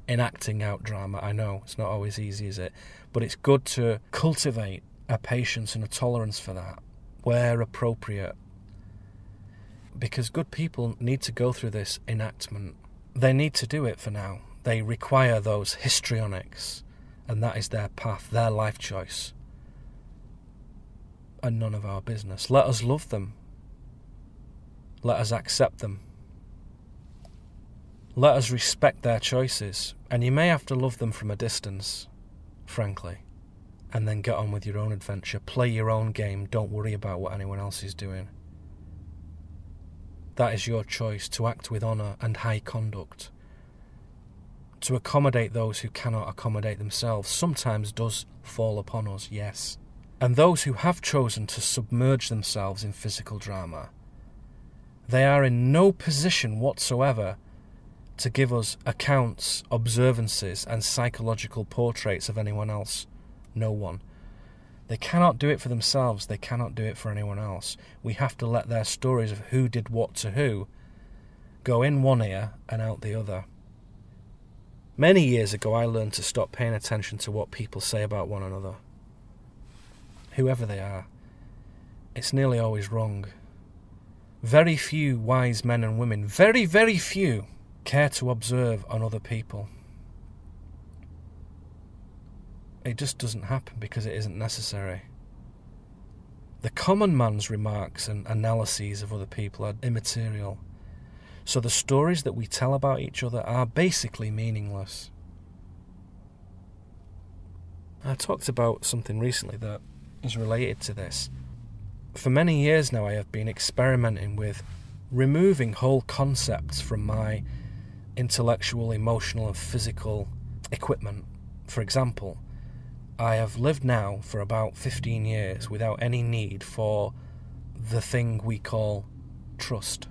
in acting out drama. I know, it's not always easy, is it? But it's good to cultivate a patience and a tolerance for that, where appropriate. Because good people need to go through this enactment. They need to do it for now. They require those histrionics, and that is their path, their life choice. And none of our business. Let us love them. Let us accept them. Let us respect their choices. And you may have to love them from a distance, frankly. And then get on with your own adventure. Play your own game. Don't worry about what anyone else is doing. That is your choice, to act with honour and high conduct. To accommodate those who cannot accommodate themselves sometimes does fall upon us, yes. And those who have chosen to submerge themselves in physical drama, they are in no position whatsoever to give us accounts, observances, and psychological portraits of anyone else. No one. They cannot do it for themselves. They cannot do it for anyone else. We have to let their stories of who did what to who go in one ear and out the other. Many years ago, I learned to stop paying attention to what people say about one another. Whoever they are. It's nearly always wrong. Very few wise men and women, very, very few, care to observe on other people. It just doesn't happen because it isn't necessary. The common man's remarks and analyses of other people are immaterial. So the stories that we tell about each other are basically meaningless. I talked about something recently that is related to this. For many years now I have been experimenting with removing whole concepts from my intellectual, emotional and physical equipment. For example, I have lived now for about 15 years without any need for the thing we call trust.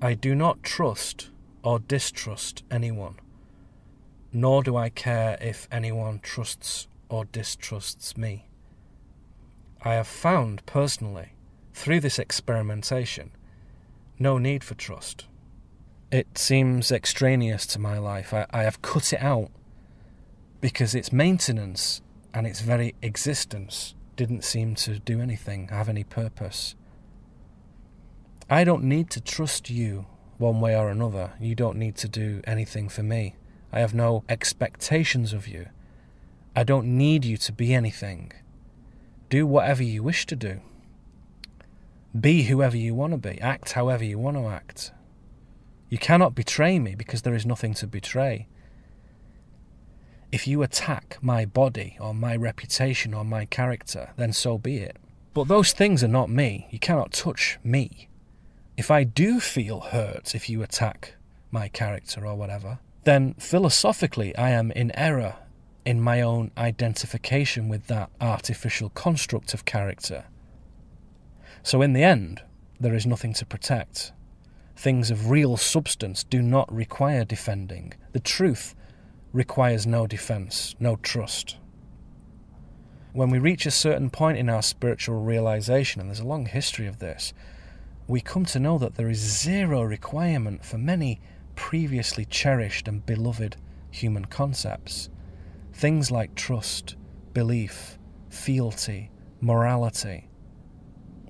I do not trust or distrust anyone, nor do I care if anyone trusts or distrusts me. I have found, personally, through this experimentation, no need for trust. It seems extraneous to my life. I have cut it out because its maintenance and its very existence didn't seem to do anything, have any purpose. I don't need to trust you one way or another. You don't need to do anything for me. I have no expectations of you. I don't need you to be anything. Do whatever you wish to do. Be whoever you want to be. Act however you want to act. You cannot betray me because there is nothing to betray. If you attack my body or my reputation or my character, then so be it. But those things are not me. You cannot touch me. If I do feel hurt if you attack my character or whatever, then philosophically I am in error in my own identification with that artificial construct of character. So in the end, there is nothing to protect. things of real substance do not require defending. The truth requires no defense, no trust. When we reach a certain point in our spiritual realization, and there's a long history of this, we come to know that there is zero requirement for many previously cherished and beloved human concepts. Things like trust, belief, fealty, morality.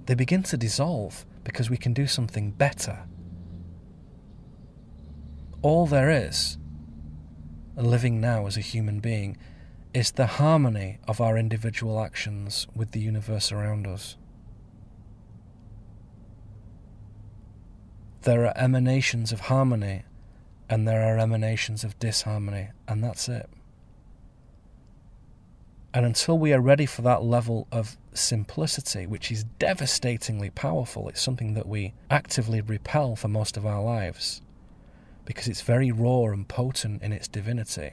They begin to dissolve because we can do something better. All there is, living now as a human being, is the harmony of our individual actions with the universe around us. There are emanations of harmony and there are emanations of disharmony, and that's it. And until we are ready for that level of simplicity, which is devastatingly powerful, it's something that we actively repel for most of our lives, because it's very raw and potent in its divinity.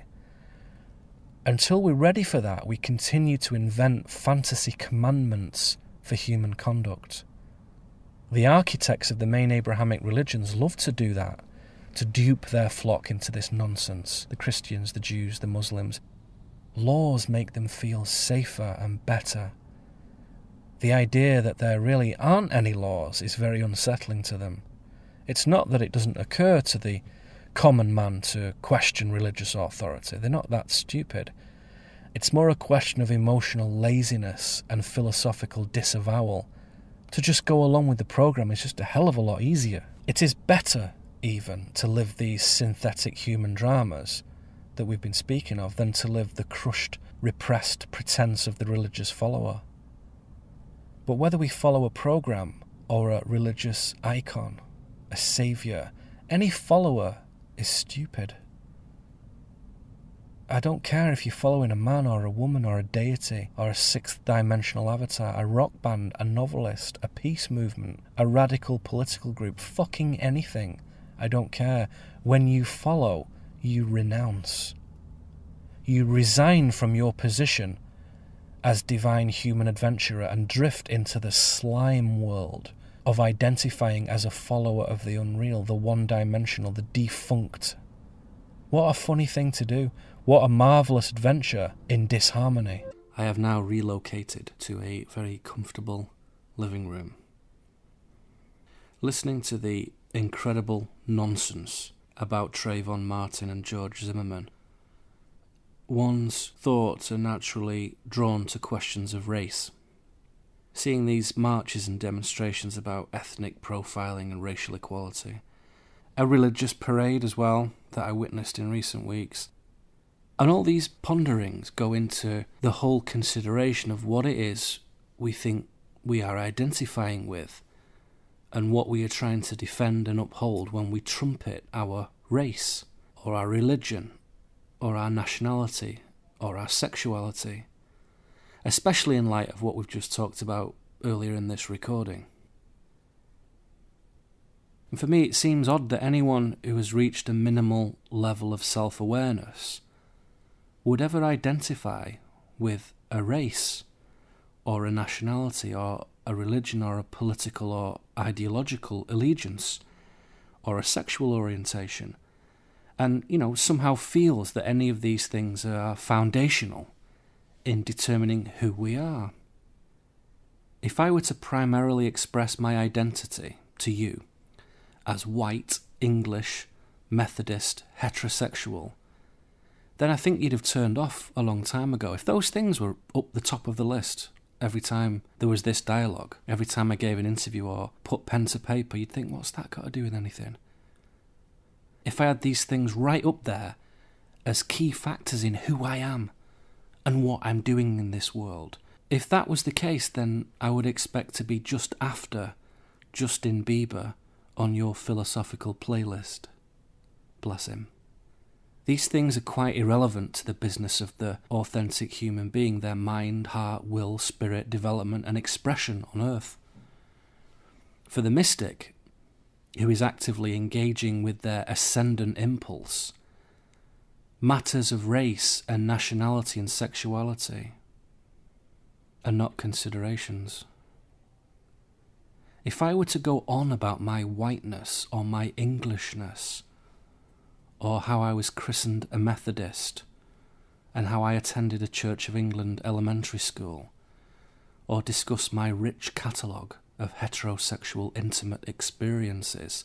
Until we're ready for that, we continue to invent fantasy commandments for human conduct. The architects of the main Abrahamic religions love to do that, to dupe their flock into this nonsense. The Christians, the Jews, the Muslims. Laws make them feel safer and better. The idea that there really aren't any laws is very unsettling to them. It's not that it doesn't occur to the common man to question religious authority. They're not that stupid. It's more a question of emotional laziness and philosophical disavowal. To just go along with the program is just a hell of a lot easier. It is better, even, to live these synthetic human dramas that we've been speaking of than to live the crushed, repressed pretense of the religious follower. But whether we follow a program or a religious icon, a saviour, any follower is stupid. I don't care if you're following a man or a woman or a deity or a sixth dimensional avatar, a rock band, a novelist, a peace movement, a radical political group, fucking anything. I don't care. When you follow, you renounce. You resign from your position as divine human adventurer and drift into the slime world of identifying as a follower of the unreal, the one-dimensional, the defunct. What a funny thing to do. What a marvellous adventure in disharmony. I have now relocated to a very comfortable living room. Listening to the incredible nonsense about Trayvon Martin and George Zimmerman, one's thoughts are naturally drawn to questions of race. Seeing these marches and demonstrations about ethnic profiling and racial equality, a religious parade as well that I witnessed in recent weeks, and all these ponderings go into the whole consideration of what it is we think we are identifying with and what we are trying to defend and uphold when we trumpet our race or our religion or our nationality or our sexuality, especially in light of what we've just talked about earlier in this recording. And for me, it seems odd that anyone who has reached a minimal level of self-awareness would ever identify with a race or a nationality or a religion or a political or ideological allegiance or a sexual orientation and, somehow feels that any of these things are foundational in determining who we are. If I were to primarily express my identity to you as white, English, Methodist, heterosexual, then I think you'd have turned off a long time ago. If those things were up the top of the list every time there was this dialogue, every time I gave an interview or put pen to paper, you'd think, what's that got to do with anything? If I had these things right up there as key factors in who I am and what I'm doing in this world, if that was the case, then I would expect to be just after Justin Bieber on your philosophical playlist. Bless him. These things are quite irrelevant to the business of the authentic human being, their mind, heart, will, spirit, development and expression on earth. For the mystic, who is actively engaging with their ascendant impulse, matters of race and nationality and sexuality are not considerations. If I were to go on about my whiteness or my Englishness, or how I was christened a Methodist, and how I attended a Church of England elementary school, or discuss my rich catalogue of heterosexual intimate experiences,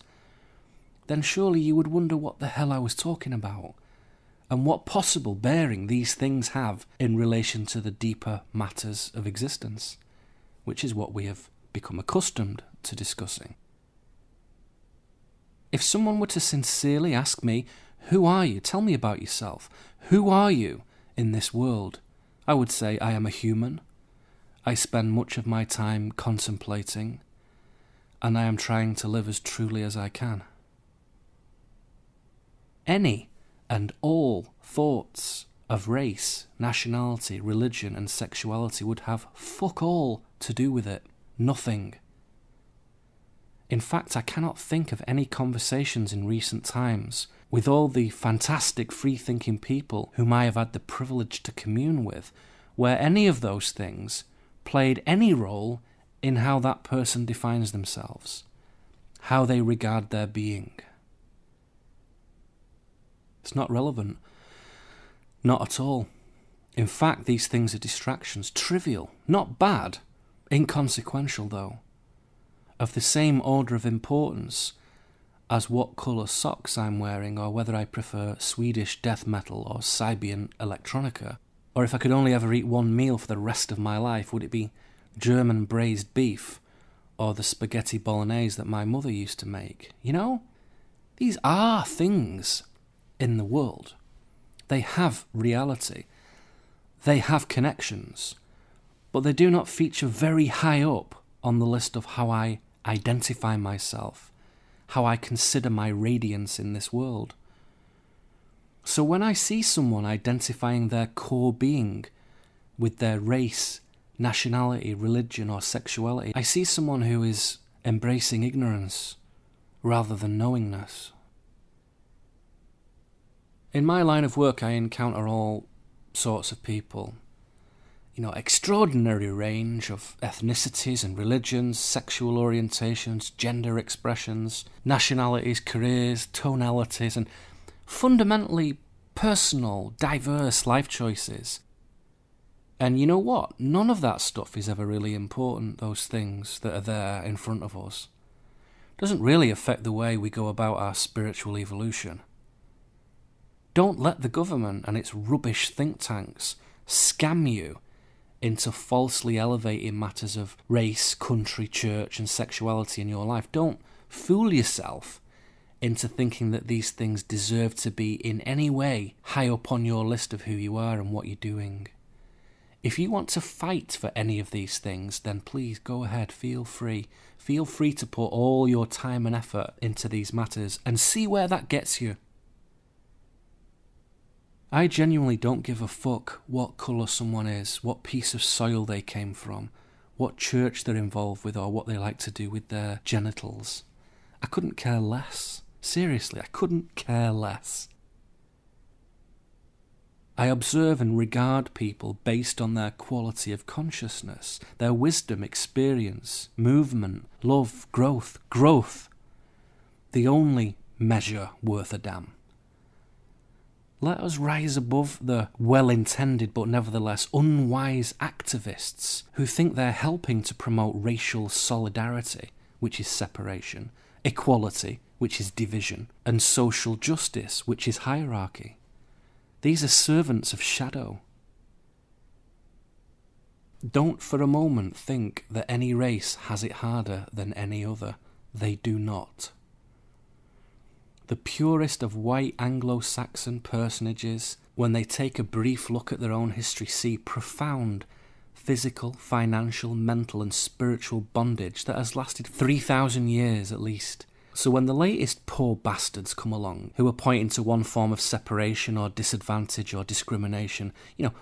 then surely you would wonder what the hell I was talking about, and what possible bearing these things have in relation to the deeper matters of existence, which is what we have become accustomed to discussing. If someone were to sincerely ask me, "Who are you? Tell me about yourself. Who are you in this world?" I would say I am a human. I spend much of my time contemplating, and I am trying to live as truly as I can. Any and all thoughts of race, nationality, religion and sexuality would have fuck all to do with it. Nothing. In fact, I cannot think of any conversations in recent times with all the fantastic free-thinking people whom I have had the privilege to commune with, where any of those things played any role in how that person defines themselves, how they regard their being. It's not relevant. Not at all. In fact, these things are distractions, trivial, not bad, inconsequential though, of the same order of importance as what colour socks I'm wearing, or whether I prefer Swedish death metal or Siberian electronica, or if I could only ever eat one meal for the rest of my life, would it be German braised beef or the spaghetti bolognese that my mother used to make? You know, these are things in the world. They have reality. They have connections, but they do not feature very high up on the list of how I identify myself, how I consider my radiance in this world. So when I see someone identifying their core being with their race, nationality, religion or sexuality, I see someone who is embracing ignorance rather than knowingness. In my line of work I encounter all sorts of people. Extraordinary range of ethnicities and religions, sexual orientations, gender expressions, nationalities, careers, tonalities, and fundamentally personal, diverse life choices. And you know what? None of that stuff is ever really important, those things that are there in front of us. It doesn't really affect the way we go about our spiritual evolution. Don't let the government and its rubbish think tanks scam you into falsely elevating matters of race, country, church and sexuality in your life. Don't fool yourself into thinking that these things deserve to be in any way high up on your list of who you are and what you're doing. If you want to fight for any of these things, then please go ahead, feel free. Feel free to put all your time and effort into these matters and see where that gets you. I genuinely don't give a fuck what colour someone is, what piece of soil they came from, what church they're involved with, or what they like to do with their genitals. I couldn't care less. Seriously, I couldn't care less. I observe and regard people based on their quality of consciousness, their wisdom, experience, movement, love, growth. The only measure worth a damn. Let us rise above the well-intended but nevertheless unwise activists who think they're helping to promote racial solidarity, which is separation, equality, which is division, and social justice, which is hierarchy. These are servants of shadow. Don't for a moment think that any race has it harder than any other. They do not. The purest of white Anglo-Saxon personages, when they take a brief look at their own history, see profound physical, financial, mental and spiritual bondage that has lasted 3,000 years at least. So when the latest poor bastards come along, who are pointing to one form of separation or disadvantage or discrimination,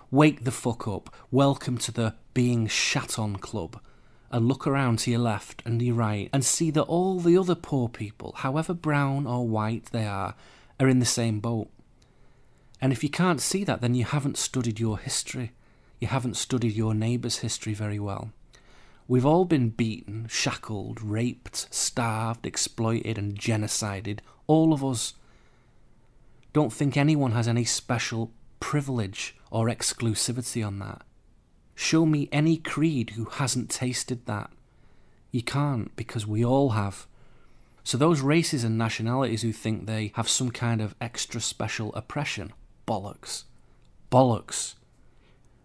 wake the fuck up, welcome to the being shat on club, and look around to your left and your right and see that all the other poor people, however brown or white they are in the same boat. And if you can't see that, then you haven't studied your history. You haven't studied your neighbour's history very well. We've all been beaten, shackled, raped, starved, exploited and genocided. All of us. Don't think anyone has any special privilege or exclusivity on that. Show me any creed who hasn't tasted that. You can't, because we all have. So those races and nationalities who think they have some kind of extra special oppression, bollocks. Bollocks.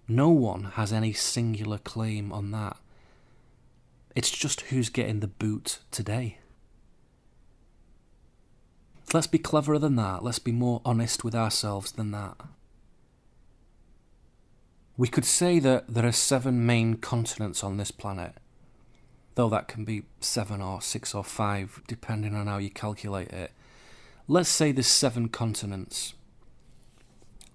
No one has any singular claim on that. It's just who's getting the boot today. Let's be cleverer than that. Let's be more honest with ourselves than that. We could say that there are 7 main continents on this planet, though that can be 7 or 6 or 5, depending on how you calculate it. Let's say there's 7 continents.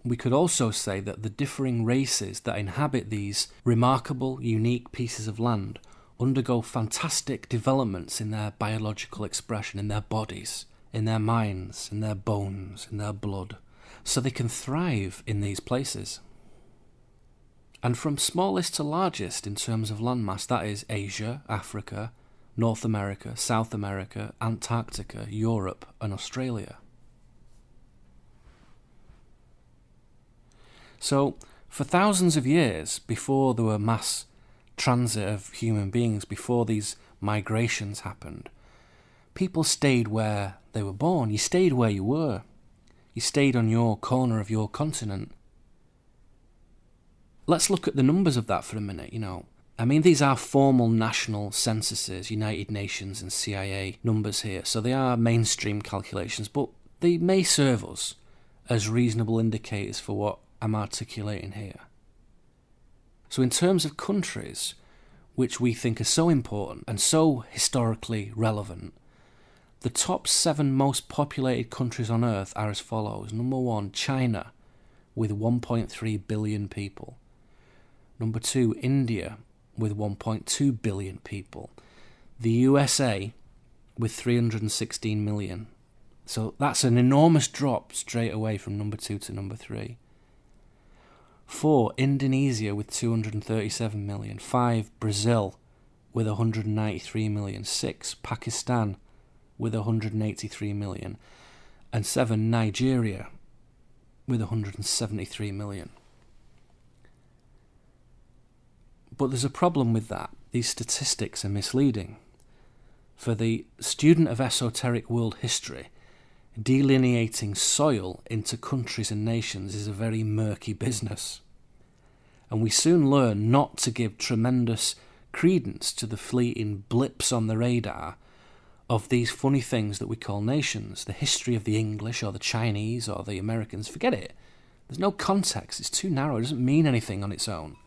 We could also say that the differing races that inhabit these remarkable, unique pieces of land undergo fantastic developments in their biological expression, in their bodies, in their minds, in their bones, in their blood, so they can thrive in these places. And from smallest to largest in terms of landmass, that is Asia, Africa, North America, South America, Antarctica, Europe and Australia. So, for thousands of years, before there were mass transit of human beings, before these migrations happened, people stayed where they were born. You stayed where you were. You stayed on your corner of your continent. Let's look at the numbers of that for a minute, these are formal national censuses, United Nations and CIA numbers here, so they are mainstream calculations, but they may serve us as reasonable indicators for what I'm articulating here. So in terms of countries, which we think are so important and so historically relevant, the top 7 most populated countries on Earth are as follows. Number 1, China, with 1.3 billion people. Number 2, India, with 1.2 billion people. The USA, with 316 million. So that's an enormous drop straight away from number 2 to number 3. 4, Indonesia with 237 million. 5, Brazil with 193 million. 6, Pakistan with 183 million. And 7, Nigeria with 173 million. But there's a problem with that. These statistics are misleading. For the student of esoteric world history, delineating soil into countries and nations is a very murky business. And we soon learn not to give tremendous credence to the fleeting blips on the radar of these funny things that we call nations. The history of the English or the Chinese or the Americans, forget it. There's no context, it's too narrow, it doesn't mean anything on its own.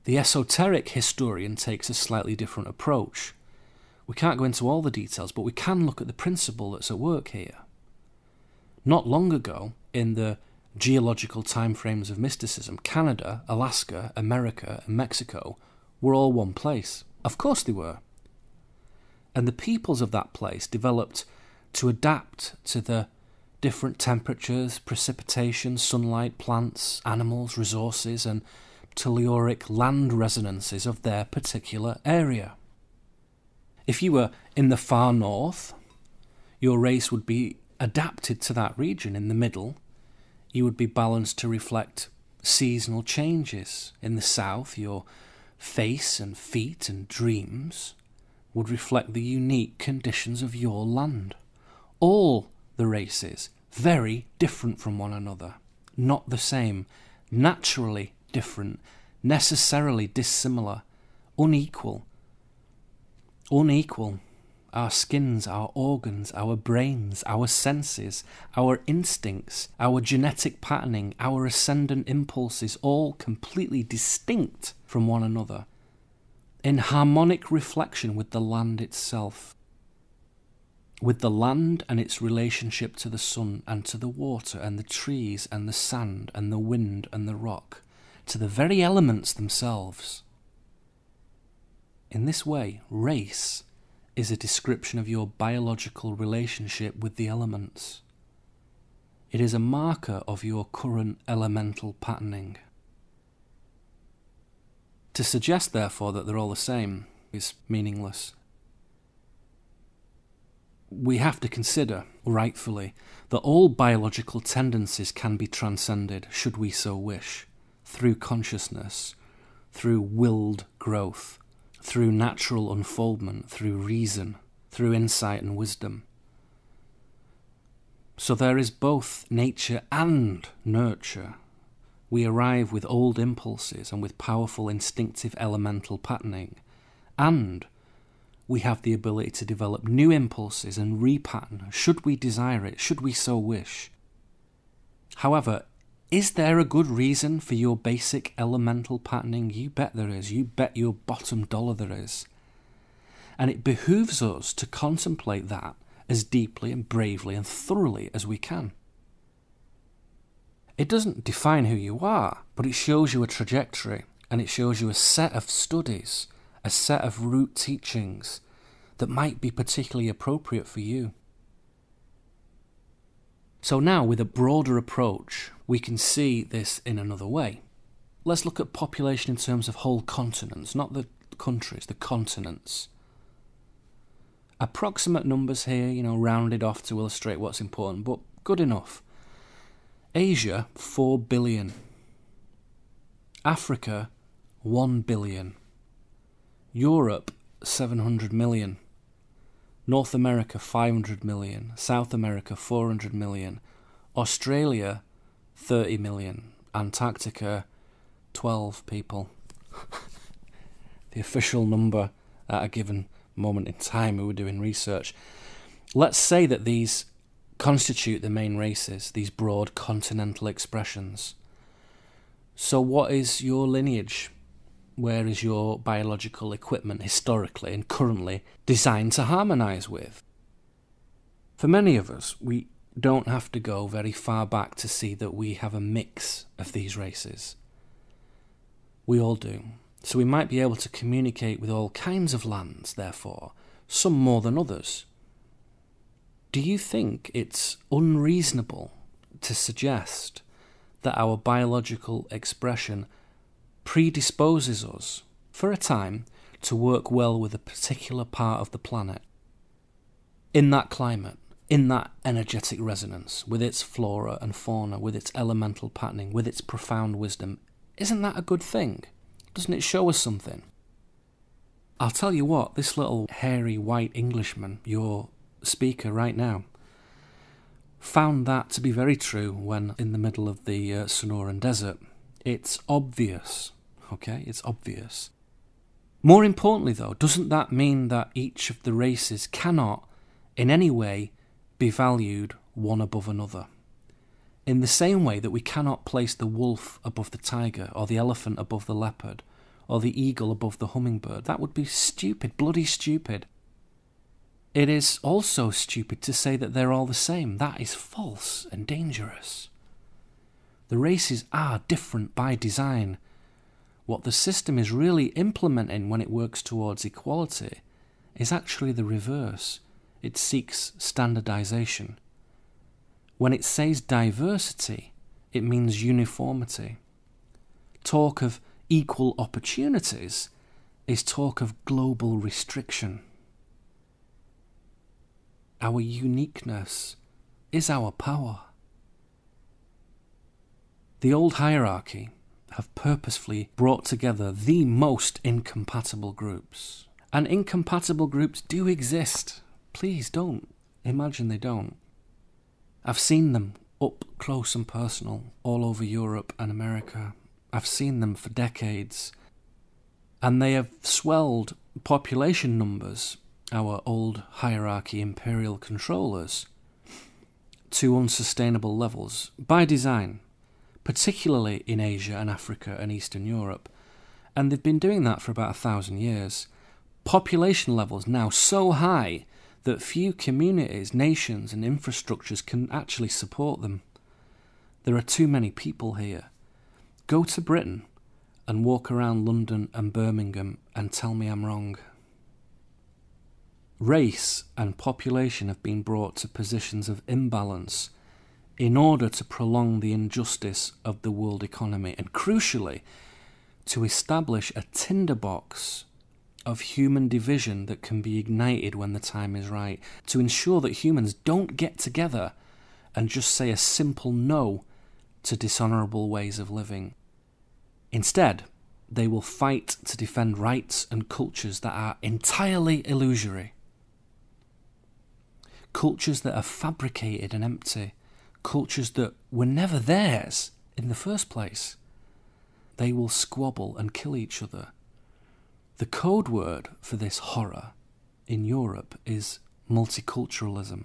The esoteric historian takes a slightly different approach. We can't go into all the details, but we can look at the principle that's at work here. Not long ago, in the geological timeframes of mysticism, Canada, Alaska, America, and Mexico were all one place. Of course they were. And the peoples of that place developed to adapt to the different temperatures, precipitation, sunlight, plants, animals, resources, and telluric land resonances of their particular area. If you were in the far north, your race would be adapted to that region. In the middle, you would be balanced to reflect seasonal changes. In the south, your face and feet and dreams would reflect the unique conditions of your land. All the races very different from one another, not the same, naturally different, necessarily dissimilar, unequal. Our skins, our organs, our brains, our senses, our instincts, our genetic patterning, our ascendant impulses, all completely distinct from one another, in harmonic reflection with the land itself, with the land and its relationship to the sun and to the water and the trees and the sand and the wind and the rock, to the very elements themselves. In this way, race is a description of your biological relationship with the elements. It is a marker of your current elemental patterning. To suggest, therefore, that they're all the same is meaningless. We have to consider, rightfully, that all biological tendencies can be transcended, should we so wish, through consciousness, through willed growth, through natural unfoldment, through reason, through insight and wisdom. So there is both nature and nurture. We arrive with old impulses and with powerful instinctive elemental patterning, and we have the ability to develop new impulses and repattern, should we desire it, should we so wish. However, is there a good reason for your basic elemental patterning? You bet there is. You bet your bottom dollar there is. And it behooves us to contemplate that as deeply and bravely and thoroughly as we can. It doesn't define who you are, but it shows you a trajectory, and it shows you a set of studies, a set of root teachings that might be particularly appropriate for you. So now, with a broader approach, we can see this in another way. Let's look at population in terms of whole continents, not the countries, the continents. Approximate numbers here, rounded off to illustrate what's important, but good enough. Asia, 4 billion. Africa, 1 billion. Europe, 700 million. North America, 500 million. South America, 400 million. Australia, 30 million. Antarctica, 12 people. The official number at a given moment in time we were doing research. Let's say that these constitute the main races, these broad continental expressions. So what is your lineage? Where is your biological equipment historically and currently designed to harmonise with? For many of us, we don't have to go very far back to see that we have a mix of these races. We all do. So we might be able to communicate with all kinds of lands, therefore, some more than others. Do you think it's unreasonable to suggest that our biological expression predisposes us, for a time, to work well with a particular part of the planet? In that climate, in that energetic resonance, with its flora and fauna, with its elemental patterning, with its profound wisdom, isn't that a good thing? Doesn't it show us something? I'll tell you what, this little hairy white Englishman, your speaker right now, found that to be very true when in the middle of the Sonoran Desert. It's obvious, okay? It's obvious. More importantly, though, doesn't that mean that each of the races cannot, in any way, be valued one above another? In the same way that we cannot place the wolf above the tiger, or the elephant above the leopard, or the eagle above the hummingbird. That would be stupid, bloody stupid. It is also stupid to say that they're all the same. That is false and dangerous. The races are different by design. What the system is really implementing when it works towards equality is actually the reverse. It seeks standardization. When it says diversity, it means uniformity. Talk of equal opportunities is talk of global restriction. Our uniqueness is our power. The old hierarchy have purposefully brought together the most incompatible groups. And incompatible groups do exist. Please don't imagine they don't. I've seen them up close and personal all over Europe and America. I've seen them for decades. And they have swelled population numbers, our old hierarchy imperial controllers, to unsustainable levels by design, particularly in Asia and Africa and Eastern Europe. And they've been doing that for about 1,000 years. Population levels now so high that few communities, nations and infrastructures can actually support them. There are too many people here. Go to Britain and walk around London and Birmingham and tell me I'm wrong. Race and population have been brought to positions of imbalance in order to prolong the injustice of the world economy and, crucially, to establish a tinderbox of human division that can be ignited when the time is right, to ensure that humans don't get together and just say a simple no to dishonourable ways of living. Instead, they will fight to defend rights and cultures that are entirely illusory. Cultures that are fabricated and empty. Cultures that were never theirs in the first place. They will squabble and kill each other. The code word for this horror in Europe is multiculturalism.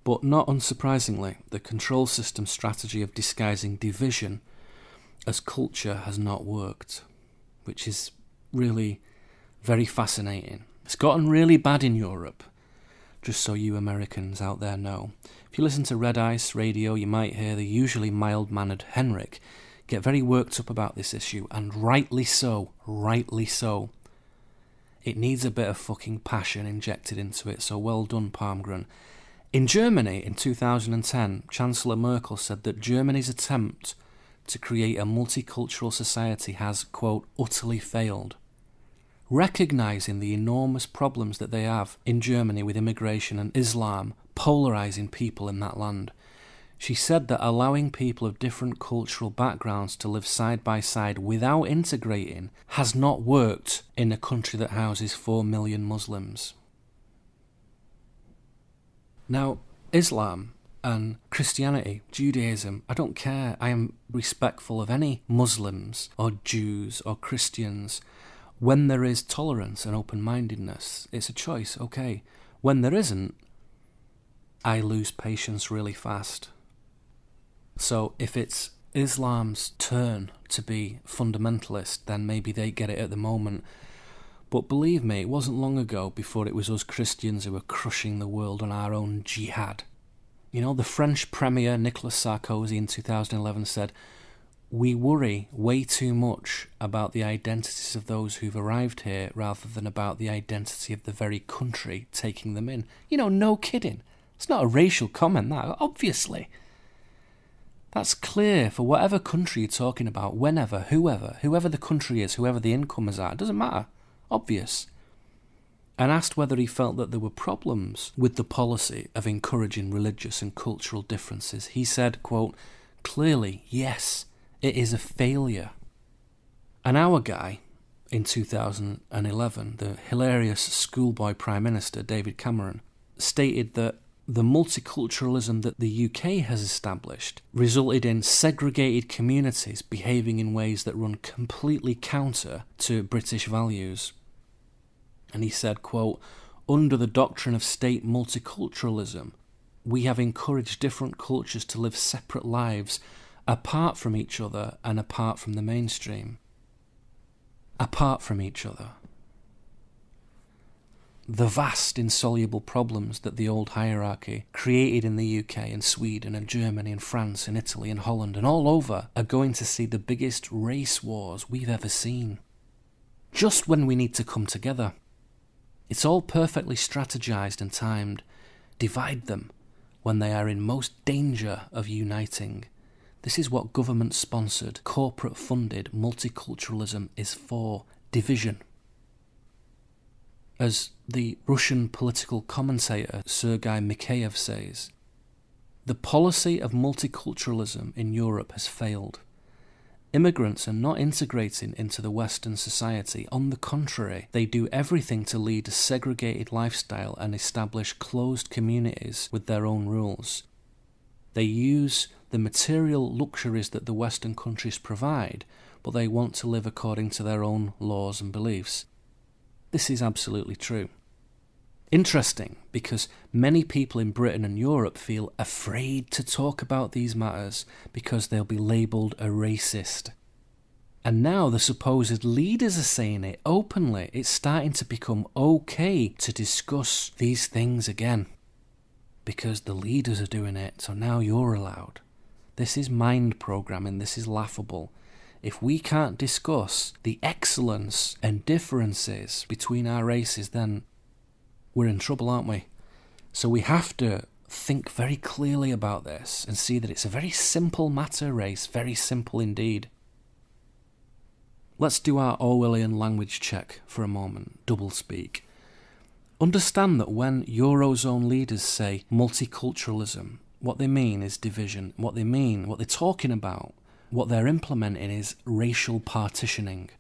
But not unsurprisingly, the control system strategy of disguising division as culture has not worked, which is really very fascinating. It's gotten really bad in Europe, just so you Americans out there know. If you listen to Red Ice Radio, you might hear the usually mild-mannered Henrik get very worked up about this issue, and rightly so, rightly so. It needs a bit of fucking passion injected into it, so well done, Palmgren. In Germany, in 2010, Chancellor Merkel said that Germany's attempt to create a multicultural society has, quote, utterly failed. Recognising the enormous problems that they have in Germany with immigration and Islam polarising people in that land, she said that allowing people of different cultural backgrounds to live side by side without integrating has not worked in a country that houses 4 million Muslims. Now, Islam and Christianity, Judaism, I don't care. I am respectful of any Muslims or Jews or Christians. When there is tolerance and open-mindedness, it's a choice, okay. When there isn't, I lose patience really fast. So if it's Islam's turn to be fundamentalist, then maybe they get it at the moment. But believe me, it wasn't long ago before it was us Christians who were crushing the world on our own jihad. You know, the French Premier Nicolas Sarkozy in 2011 said, "We worry way too much about the identities of those who've arrived here rather than about the identity of the very country taking them in." You know, no kidding. It's not a racial comment, that, obviously. That's clear for whatever country you're talking about, whenever, whoever the country is, whoever the incomers are, it doesn't matter. Obvious. And asked whether he felt that there were problems with the policy of encouraging religious and cultural differences, he said, quote, "Clearly, yes, it is a failure." And our guy, in 2011, the hilarious schoolboy Prime Minister, David Cameron, stated that the multiculturalism that the UK has established resulted in segregated communities behaving in ways that run completely counter to British values. And he said, quote, "Under the doctrine of state multiculturalism, we have encouraged different cultures to live separate lives apart from each other and apart from the mainstream." Apart from each other. The vast insoluble problems that the old hierarchy created in the UK and Sweden and Germany and France and Italy and Holland and all over are going to see the biggest race wars we've ever seen. Just when we need to come together. It's all perfectly strategized and timed. Divide them when they are in most danger of uniting. This is what government-sponsored, corporate-funded multiculturalism is for. Division. As the Russian political commentator Sergei Mikheyev says, the policy of multiculturalism in Europe has failed. Immigrants are not integrating into the Western society. On the contrary, they do everything to lead a segregated lifestyle and establish closed communities with their own rules. They use the material luxuries that the Western countries provide, but they want to live according to their own laws and beliefs. This is absolutely true. Interesting, because many people in Britain and Europe feel afraid to talk about these matters because they'll be labelled a racist. And now the supposed leaders are saying it openly. It's starting to become okay to discuss these things again. Because the leaders are doing it, so now you're allowed. This is mind programming, this is laughable. If we can't discuss the excellence and differences between our races, then we're in trouble, aren't we? So we have to think very clearly about this and see that it's a very simple matter, race, very simple indeed. Let's do our Orwellian language check for a moment, doublespeak. Understand that when Eurozone leaders say multiculturalism, what they mean is division. What they're talking about, what they're implementing is racial partitioning.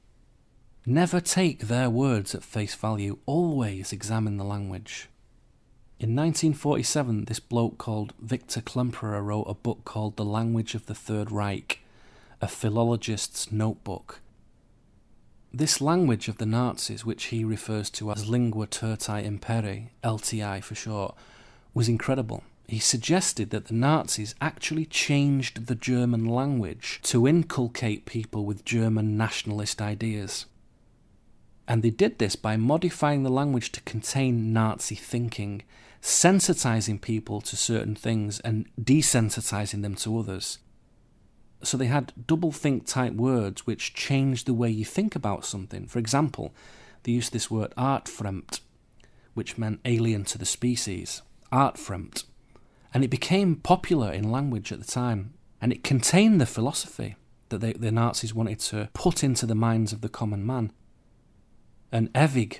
Never take their words at face value, always examine the language. In 1947, this bloke called Victor Klemperer wrote a book called The Language of the Third Reich, a philologist's notebook. This language of the Nazis, which he refers to as lingua tertii imperi, LTI for short, was incredible. He suggested that the Nazis actually changed the German language to inculcate people with German nationalist ideas. And they did this by modifying the language to contain Nazi thinking, sensitizing people to certain things and desensitizing them to others. So they had double-think type words which changed the way you think about something. For example, they used this word artfremd, which meant alien to the species. Artfremd. And it became popular in language at the time. And it contained the philosophy that the Nazis wanted to put into the minds of the common man. And ewig,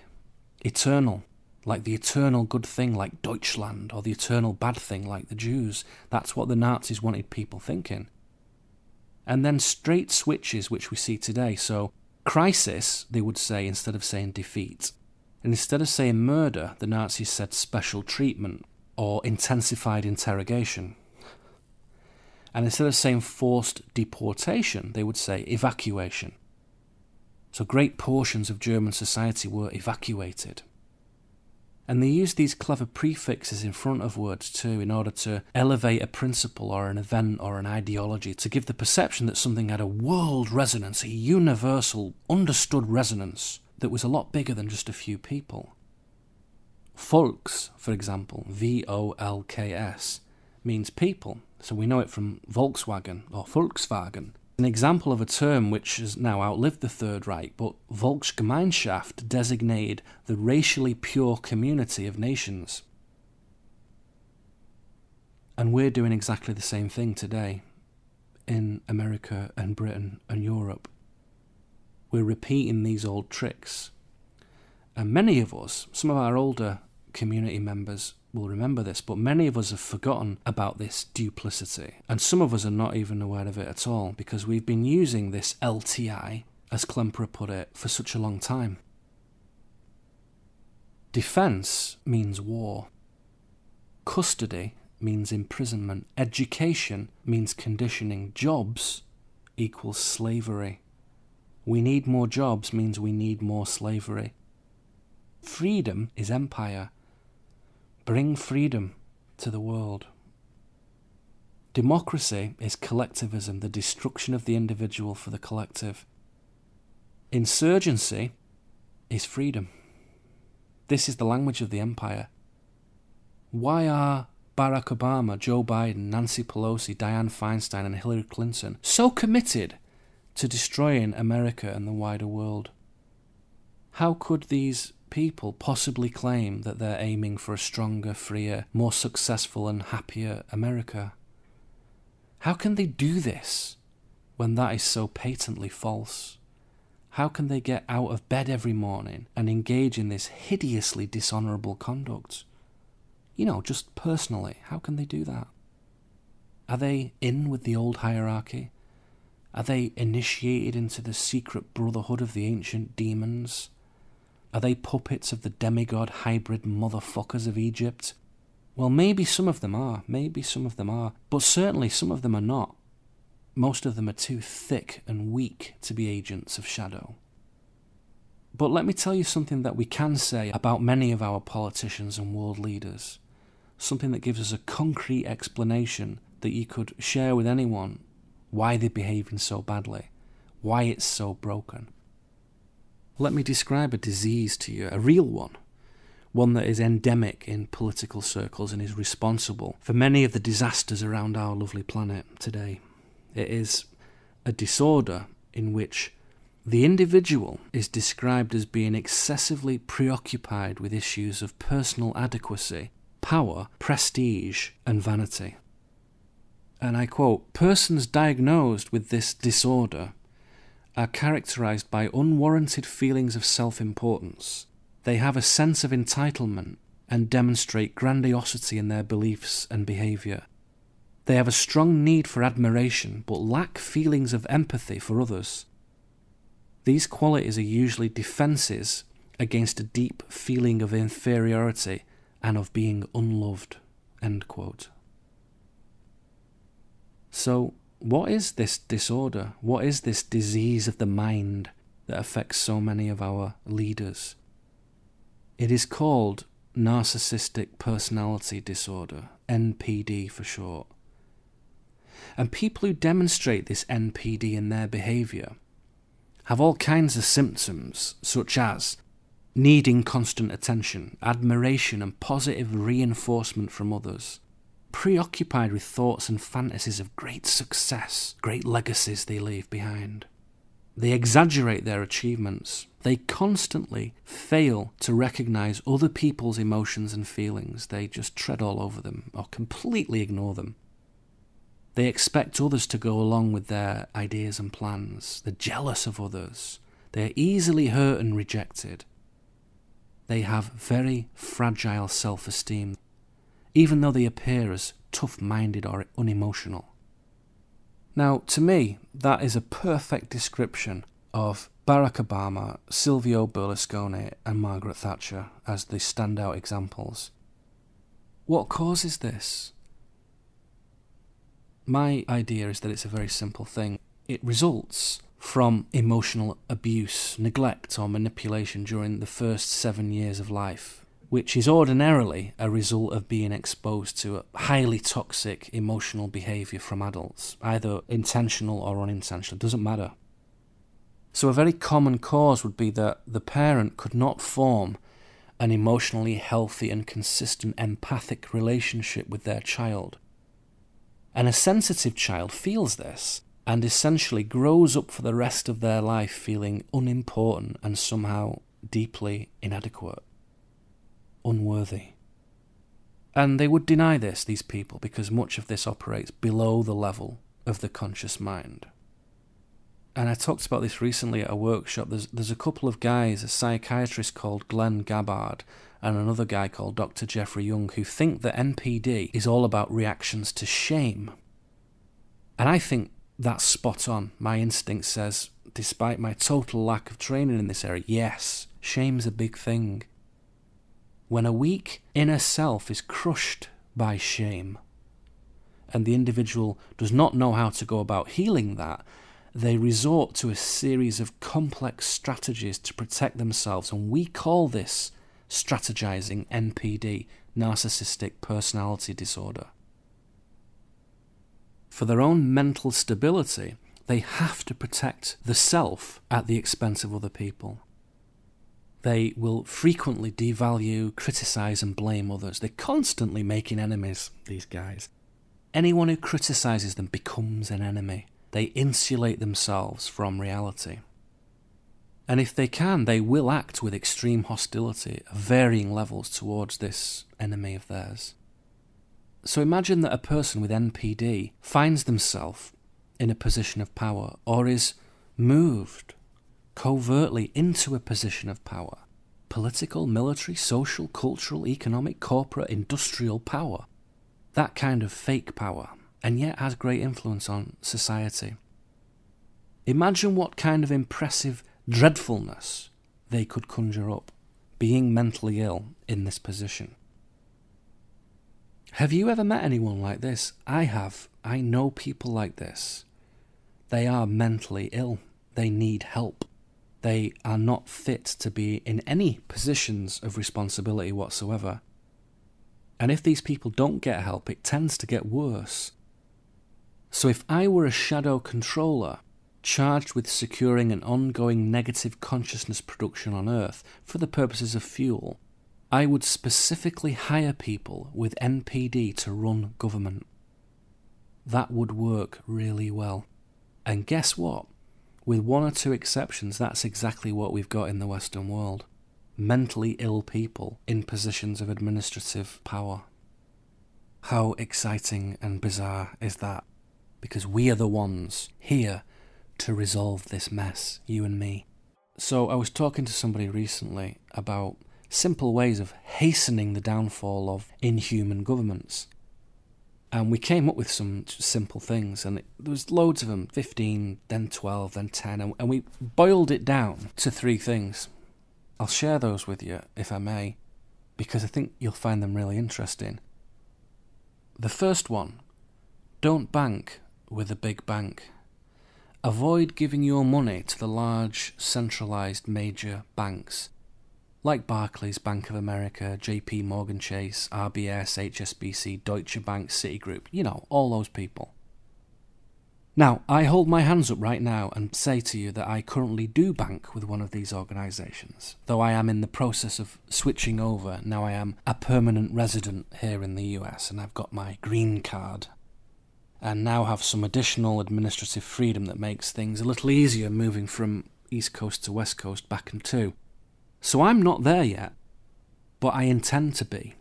eternal, like the eternal good thing like Deutschland, or the eternal bad thing like the Jews. That's what the Nazis wanted people thinking. And then straight switches, which we see today. So, crisis, they would say, instead of saying defeat. And instead of saying murder, the Nazis said special treatment, or intensified interrogation. And instead of saying forced deportation, they would say evacuation. So great portions of German society were evacuated. And they used these clever prefixes in front of words too in order to elevate a principle or an event or an ideology, to give the perception that something had a world resonance, a universal, understood resonance that was a lot bigger than just a few people. Volks, for example, Volks, means people. So we know it from Volkswagen or Volkswagen. An example of a term which has now outlived the Third Reich, but Volksgemeinschaft designated the racially pure community of nations. And we're doing exactly the same thing today in America and Britain and Europe. We're repeating these old tricks. And many of us, some of our older community members will remember this, but many of us have forgotten about this duplicity. And some of us are not even aware of it at all, because we've been using this LTI, as Klemperer put it, for such a long time. Defence means war. Custody means imprisonment. Education means conditioning. Jobs equals slavery. We need more jobs means we need more slavery. Freedom is empire. Bring freedom to the world. Democracy is collectivism, the destruction of the individual for the collective. Insurgency is freedom. This is the language of the empire. Why are Barack Obama, Joe Biden, Nancy Pelosi, Dianne Feinstein and Hillary Clinton so committed to destroying America and the wider world? How could these people possibly claim that they're aiming for a stronger, freer, more successful and happier America? How can they do this when that is so patently false? How can they get out of bed every morning and engage in this hideously dishonourable conduct? You know, just personally, how can they do that? Are they in with the old hierarchy? Are they initiated into the secret brotherhood of the ancient demons? Are they puppets of the demigod hybrid motherfuckers of Egypt? Well, maybe some of them are, but certainly some of them are not. Most of them are too thick and weak to be agents of shadow. But let me tell you something that we can say about many of our politicians and world leaders. Something that gives us a concrete explanation that you could share with anyone why they're behaving so badly, why it's so broken. Let me describe a disease to you, a real one that is endemic in political circles and is responsible for many of the disasters around our lovely planet today. It is a disorder in which the individual is described as being excessively preoccupied with issues of personal adequacy, power, prestige, and vanity. And I quote, "Persons diagnosed with this disorder are characterized by unwarranted feelings of self-importance. They have a sense of entitlement and demonstrate grandiosity in their beliefs and behavior. They have a strong need for admiration but lack feelings of empathy for others. These qualities are usually defenses against a deep feeling of inferiority and of being unloved." End quote. So, what is this disorder? What is this disease of the mind that affects so many of our leaders? It is called narcissistic personality disorder, NPD for short. And people who demonstrate this NPD in their behaviour have all kinds of symptoms, such as needing constant attention, admiration and positive reinforcement from others, preoccupied with thoughts and fantasies of great success, great legacies they leave behind. They exaggerate their achievements. They constantly fail to recognise other people's emotions and feelings. They just tread all over them or completely ignore them. They expect others to go along with their ideas and plans. They're jealous of others. They're easily hurt and rejected. They have very fragile self-esteem, even though they appear as tough-minded or unemotional. Now, to me, that is a perfect description of Barack Obama, Silvio Berlusconi and Margaret Thatcher as the standout examples. What causes this? My idea is that it's a very simple thing. It results from emotional abuse, neglect or manipulation during the first 7 years of life, which is ordinarily a result of being exposed to a highly toxic emotional behaviour from adults, either intentional or unintentional, it doesn't matter. So a very common cause would be that the parent could not form an emotionally healthy and consistent empathic relationship with their child. And a sensitive child feels this and essentially grows up for the rest of their life feeling unimportant and somehow deeply inadequate, unworthy. And they would deny this, these people, because much of this operates below the level of the conscious mind. And I talked about this recently at a workshop. There's a couple of guys, a psychiatrist called Glenn Gabbard and another guy called Dr. Jeffrey Young, who think that NPD is all about reactions to shame. And I think that's spot on. My instinct says, despite my total lack of training in this area, yes, shame's a big thing. When a weak inner self is crushed by shame, and the individual does not know how to go about healing that, they resort to a series of complex strategies to protect themselves, and we call this strategizing NPD, narcissistic personality disorder. For their own mental stability, they have to protect the self at the expense of other people. They will frequently devalue, criticize and blame others. They're constantly making enemies, these guys. Anyone who criticizes them becomes an enemy. They insulate themselves from reality. And if they can, they will act with extreme hostility of varying levels towards this enemy of theirs. So imagine that a person with NPD finds themselves in a position of power or is moved covertly into a position of power. Political, military, social, cultural, economic, corporate, industrial power. That kind of fake power, and yet has great influence on society. Imagine what kind of impressive dreadfulness they could conjure up, being mentally ill in this position. Have you ever met anyone like this? I have. I know people like this. They are mentally ill. They need help. They are not fit to be in any positions of responsibility whatsoever. And if these people don't get help, it tends to get worse. So if I were a shadow controller charged with securing an ongoing negative consciousness production on Earth for the purposes of fuel, I would specifically hire people with NPD to run government. That would work really well. And guess what? With one or two exceptions, that's exactly what we've got in the Western world. Mentally ill people in positions of administrative power. How exciting and bizarre is that? Because we are the ones here to resolve this mess, you and me. So I was talking to somebody recently about simple ways of hastening the downfall of inhuman governments. And we came up with some simple things, and there was loads of them, 15, then 12, then 10, and we boiled it down to 3 things. I'll share those with you, if I may, because I think you'll find them really interesting. The first one, don't bank with a big bank. Avoid giving your money to the large, centralised major banks, like Barclays, Bank of America, JP Morgan Chase, RBS, HSBC, Deutsche Bank, Citigroup, all those people. Now, I hold my hands up right now and say to you that I currently do bank with one of these organisations, though I am in the process of switching over. Now I am a permanent resident here in the US and I've got my green card, and now have some additional administrative freedom that makes things a little easier moving from East Coast to West Coast back and to. So I'm not there yet, but I intend to be.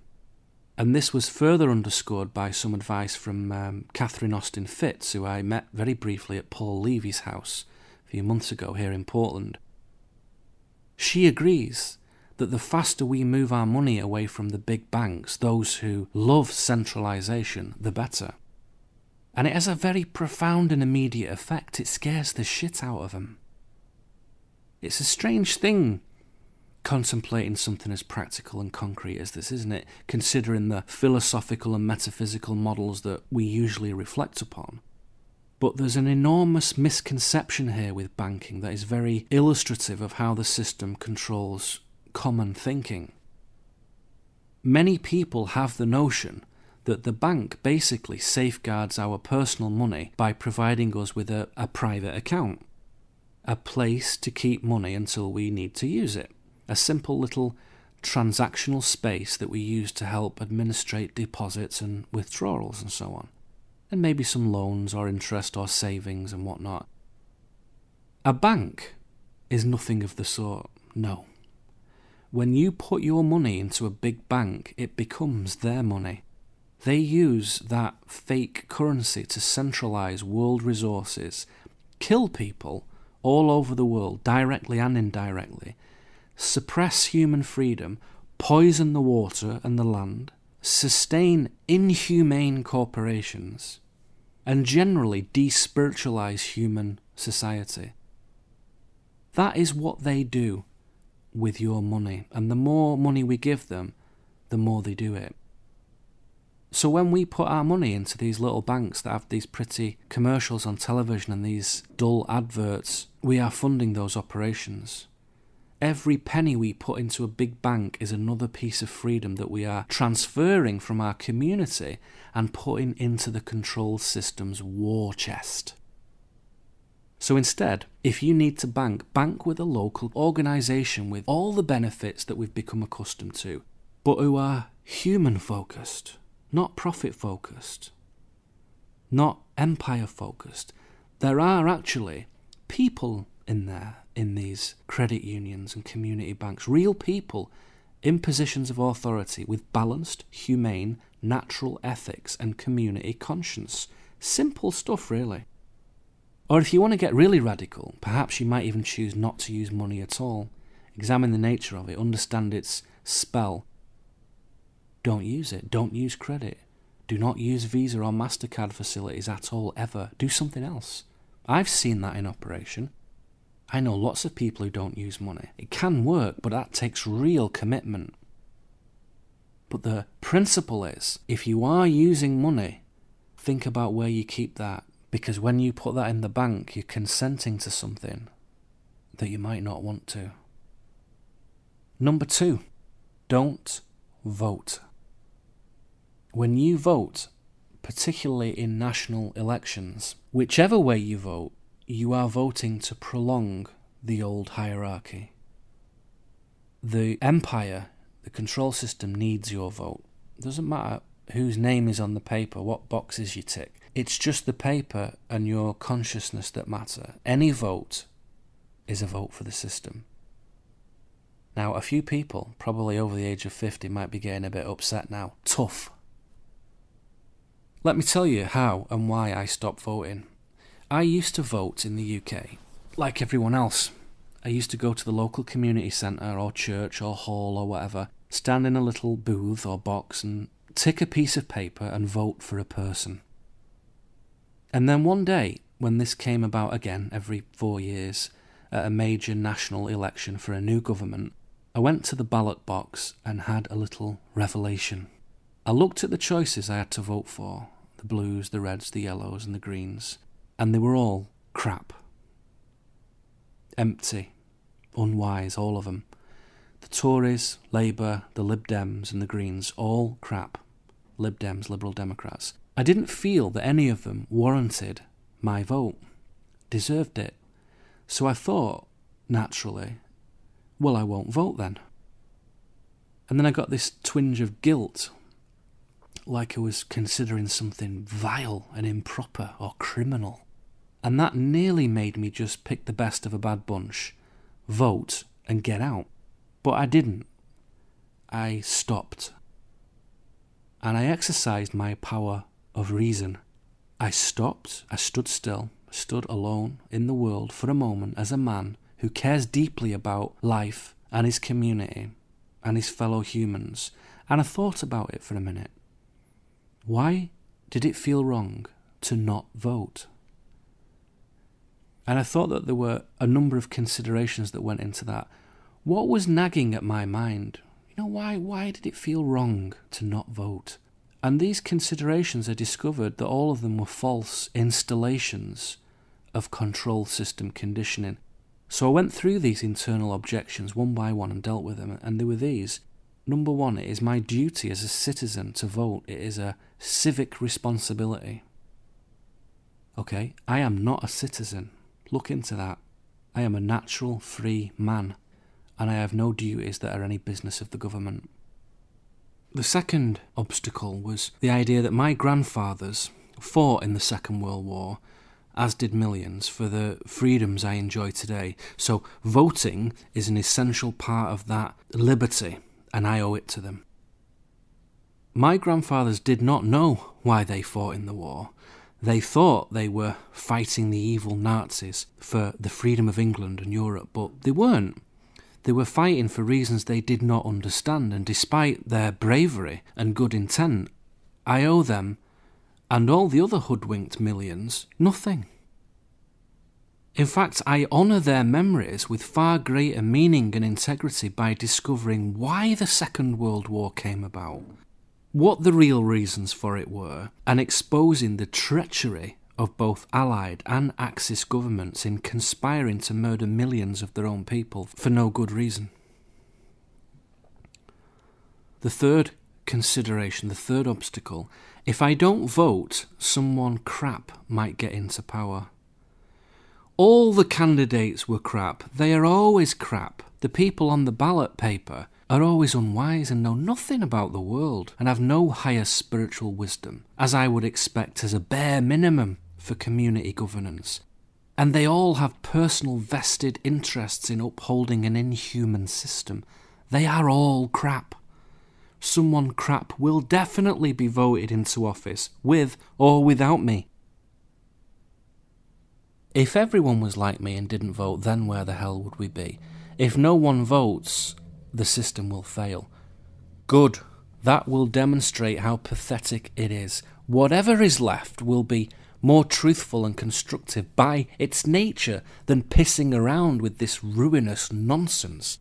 And this was further underscored by some advice from Catherine Austin Fitz, who I met very briefly at Paul Levy's house a few months ago here in Portland. She agrees that the faster we move our money away from the big banks, those who love centralisation, the better. And it has a very profound and immediate effect. It scares the shit out of them. It's a strange thing, contemplating something as practical and concrete as this, isn't it? Considering the philosophical and metaphysical models that we usually reflect upon. But there's an enormous misconception here with banking that is very illustrative of how the system controls common thinking. Many people have the notion that the bank basically safeguards our personal money by providing us with a private account, a place to keep money until we need to use it. A simple little transactional space that we use to help administrate deposits and withdrawals and so on. And maybe some loans or interest or savings and whatnot. A bank is nothing of the sort, no. When you put your money into a big bank, it becomes their money. They use that fake currency to centralise world resources, kill people all over the world, directly and indirectly, suppress human freedom, poison the water and the land, sustain inhumane corporations, and generally despiritualize human society. That is what they do with your money, and the more money we give them, the more they do it. So when we put our money into these little banks that have these pretty commercials on television and these dull adverts, we are funding those operations. Every penny we put into a big bank is another piece of freedom that we are transferring from our community and putting into the control system's war chest. So instead, if you need to bank with a local organisation with all the benefits that we've become accustomed to, but who are human-focused, not profit-focused, not empire-focused. There are actually people in there, in these credit unions and community banks, real people in positions of authority with balanced, humane, natural ethics and community conscience. Simple stuff, really. Or if you want to get really radical, perhaps you might even choose not to use money at all. Examine the nature of it, understand its spell. Don't use it. Don't use credit. Do not use Visa or MasterCard facilities at all, ever. Do something else. I've seen that in operation. I know lots of people who don't use money. It can work, but that takes real commitment. But the principle is, if you are using money, think about where you keep that. Because when you put that in the bank, you're consenting to something that you might not want to. Number 2, don't vote. When you vote, particularly in national elections, whichever way you vote, you are voting to prolong the old hierarchy. The empire, the control system, needs your vote. It doesn't matter whose name is on the paper, what boxes you tick. It's just the paper and your consciousness that matter. Any vote is a vote for the system. Now, a few people, probably over the age of 50, might be getting a bit upset now. Tough. Let me tell you how and why I stopped voting. I used to vote in the UK, like everyone else. I used to go to the local community centre or church or hall or whatever, stand in a little booth or box and tick a piece of paper and vote for a person. And then one day, when this came about again every 4 years, at a major national election for a new government, I went to the ballot box and had a little revelation. I looked at the choices I had to vote for, the blues, the reds, the yellows and the greens, and they were all crap. Empty. Unwise, all of them. The Tories, Labour, the Lib Dems and the Greens, all crap. Lib Dems, Liberal Democrats. I didn't feel that any of them warranted my vote, deserved it. So I thought, naturally, well, I won't vote then. And then I got this twinge of guilt, like I was considering something vile and improper or criminal. And that nearly made me just pick the best of a bad bunch, vote and get out. But I didn't. I stopped. And I exercised my power of reason. I stopped, I stood still, stood alone in the world for a moment as a man who cares deeply about life and his community and his fellow humans. And I thought about it for a minute. Why did it feel wrong to not vote? And I thought that there were a number of considerations that went into that. What was nagging at my mind? Why did it feel wrong to not vote? And these considerations, I discovered that all of them were false installations of control system conditioning. So I went through these internal objections one by one and dealt with them, and they were these. Number one, it is my duty as a citizen to vote. It is a civic responsibility. Okay, I am not a citizen. Look into that. I am a natural, free man, and I have no duties that are any business of the government. The second obstacle was the idea that my grandfathers fought in the Second World War, as did millions, for the freedoms I enjoy today. So voting is an essential part of that liberty, and I owe it to them. My grandfathers did not know why they fought in the war. They thought they were fighting the evil Nazis for the freedom of England and Europe, but they weren't. They were fighting for reasons they did not understand, and despite their bravery and good intent, I owe them, and all the other hoodwinked millions, nothing. In fact, I honour their memories with far greater meaning and integrity by discovering why the Second World War came about, what the real reasons for it were, and exposing the treachery of both Allied and Axis governments in conspiring to murder millions of their own people for no good reason. The third consideration, the third obstacle, if I don't vote, someone crap might get into power. All the candidates were crap. They are always crap. The people on the ballot paper are always unwise and know nothing about the world and have no higher spiritual wisdom, as I would expect as a bare minimum for community governance. And they all have personal vested interests in upholding an inhuman system. They are all crap. Someone crap will definitely be voted into office, with or without me. If everyone was like me and didn't vote, then where the hell would we be? If no one votes, the system will fail. Good. That will demonstrate how pathetic it is. Whatever is left will be more truthful and constructive by its nature than pissing around with this ruinous nonsense.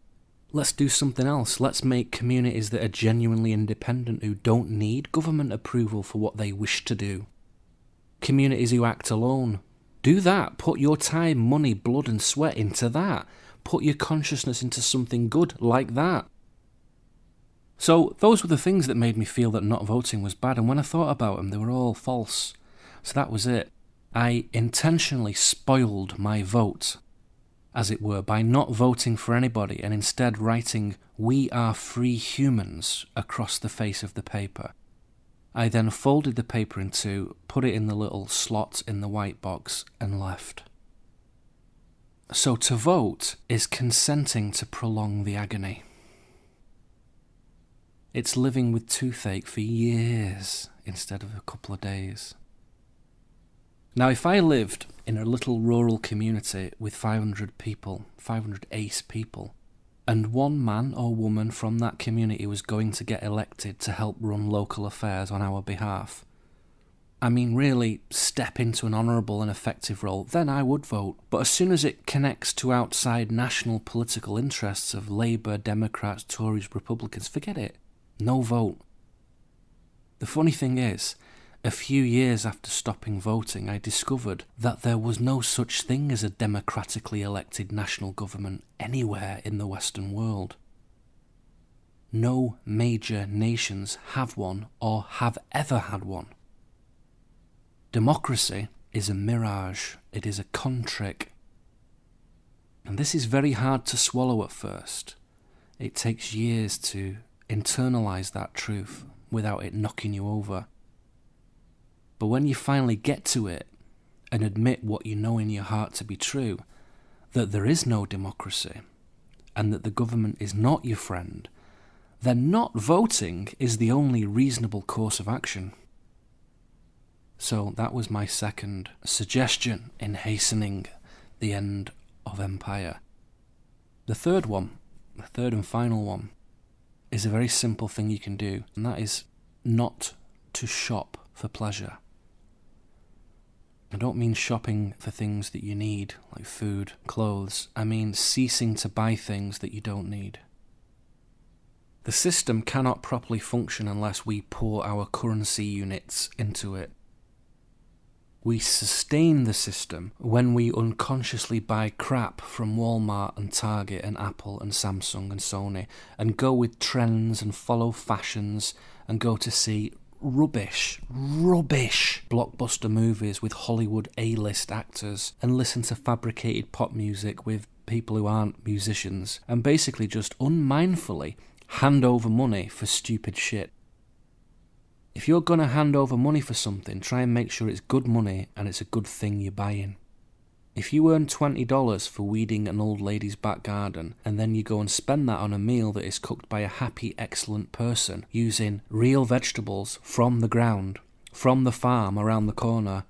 Let's do something else. Let's make communities that are genuinely independent, who don't need government approval for what they wish to do. Communities who act alone. Do that. Put your time, money, blood and sweat into that. Put your consciousness into something good like that. So those were the things that made me feel that not voting was bad, and when I thought about them, they were all false. So that was it. I intentionally spoiled my vote, as it were, by not voting for anybody and instead writing "We are free humans" across the face of the paper. I then folded the paper in two, put it in the little slot in the white box, and left. So to vote is consenting to prolong the agony. It's living with toothache for years instead of a couple of days. Now, if I lived in a little rural community with 500 people, 500 ace people, and one man or woman from that community was going to get elected to help run local affairs on our behalf, I mean really step into an honourable and effective role, then I would vote. But as soon as it connects to outside national political interests of Labour, Democrats, Tories, Republicans, forget it. No vote. The funny thing is, a few years after stopping voting, I discovered that there was no such thing as a democratically elected national government anywhere in the Western world. No major nations have one or have ever had one. Democracy is a mirage. It is a con trick. And this is very hard to swallow at first. It takes years to internalise that truth without it knocking you over. But when you finally get to it and admit what you know in your heart to be true, that there is no democracy and that the government is not your friend, then not voting is the only reasonable course of action. So that was my second suggestion in hastening the end of empire. The third one, the third and final one, is a very simple thing you can do, and that is not to shop for pleasure. I don't mean shopping for things that you need, like food, clothes. I mean ceasing to buy things that you don't need. The system cannot properly function unless we pour our currency units into it. We sustain the system when we unconsciously buy crap from Walmart and Target and Apple and Samsung and Sony and go with trends and follow fashions and go to see rubbish blockbuster movies with Hollywood A-list actors and listen to fabricated pop music with people who aren't musicians and basically just unmindfully hand over money for stupid shit. If you're going to hand over money for something, try and make sure it's good money and it's a good thing you're buying. If you earn $20 for weeding an old lady's back garden and then you go and spend that on a meal that is cooked by a happy, excellent person using real vegetables from the ground, from the farm around the corner,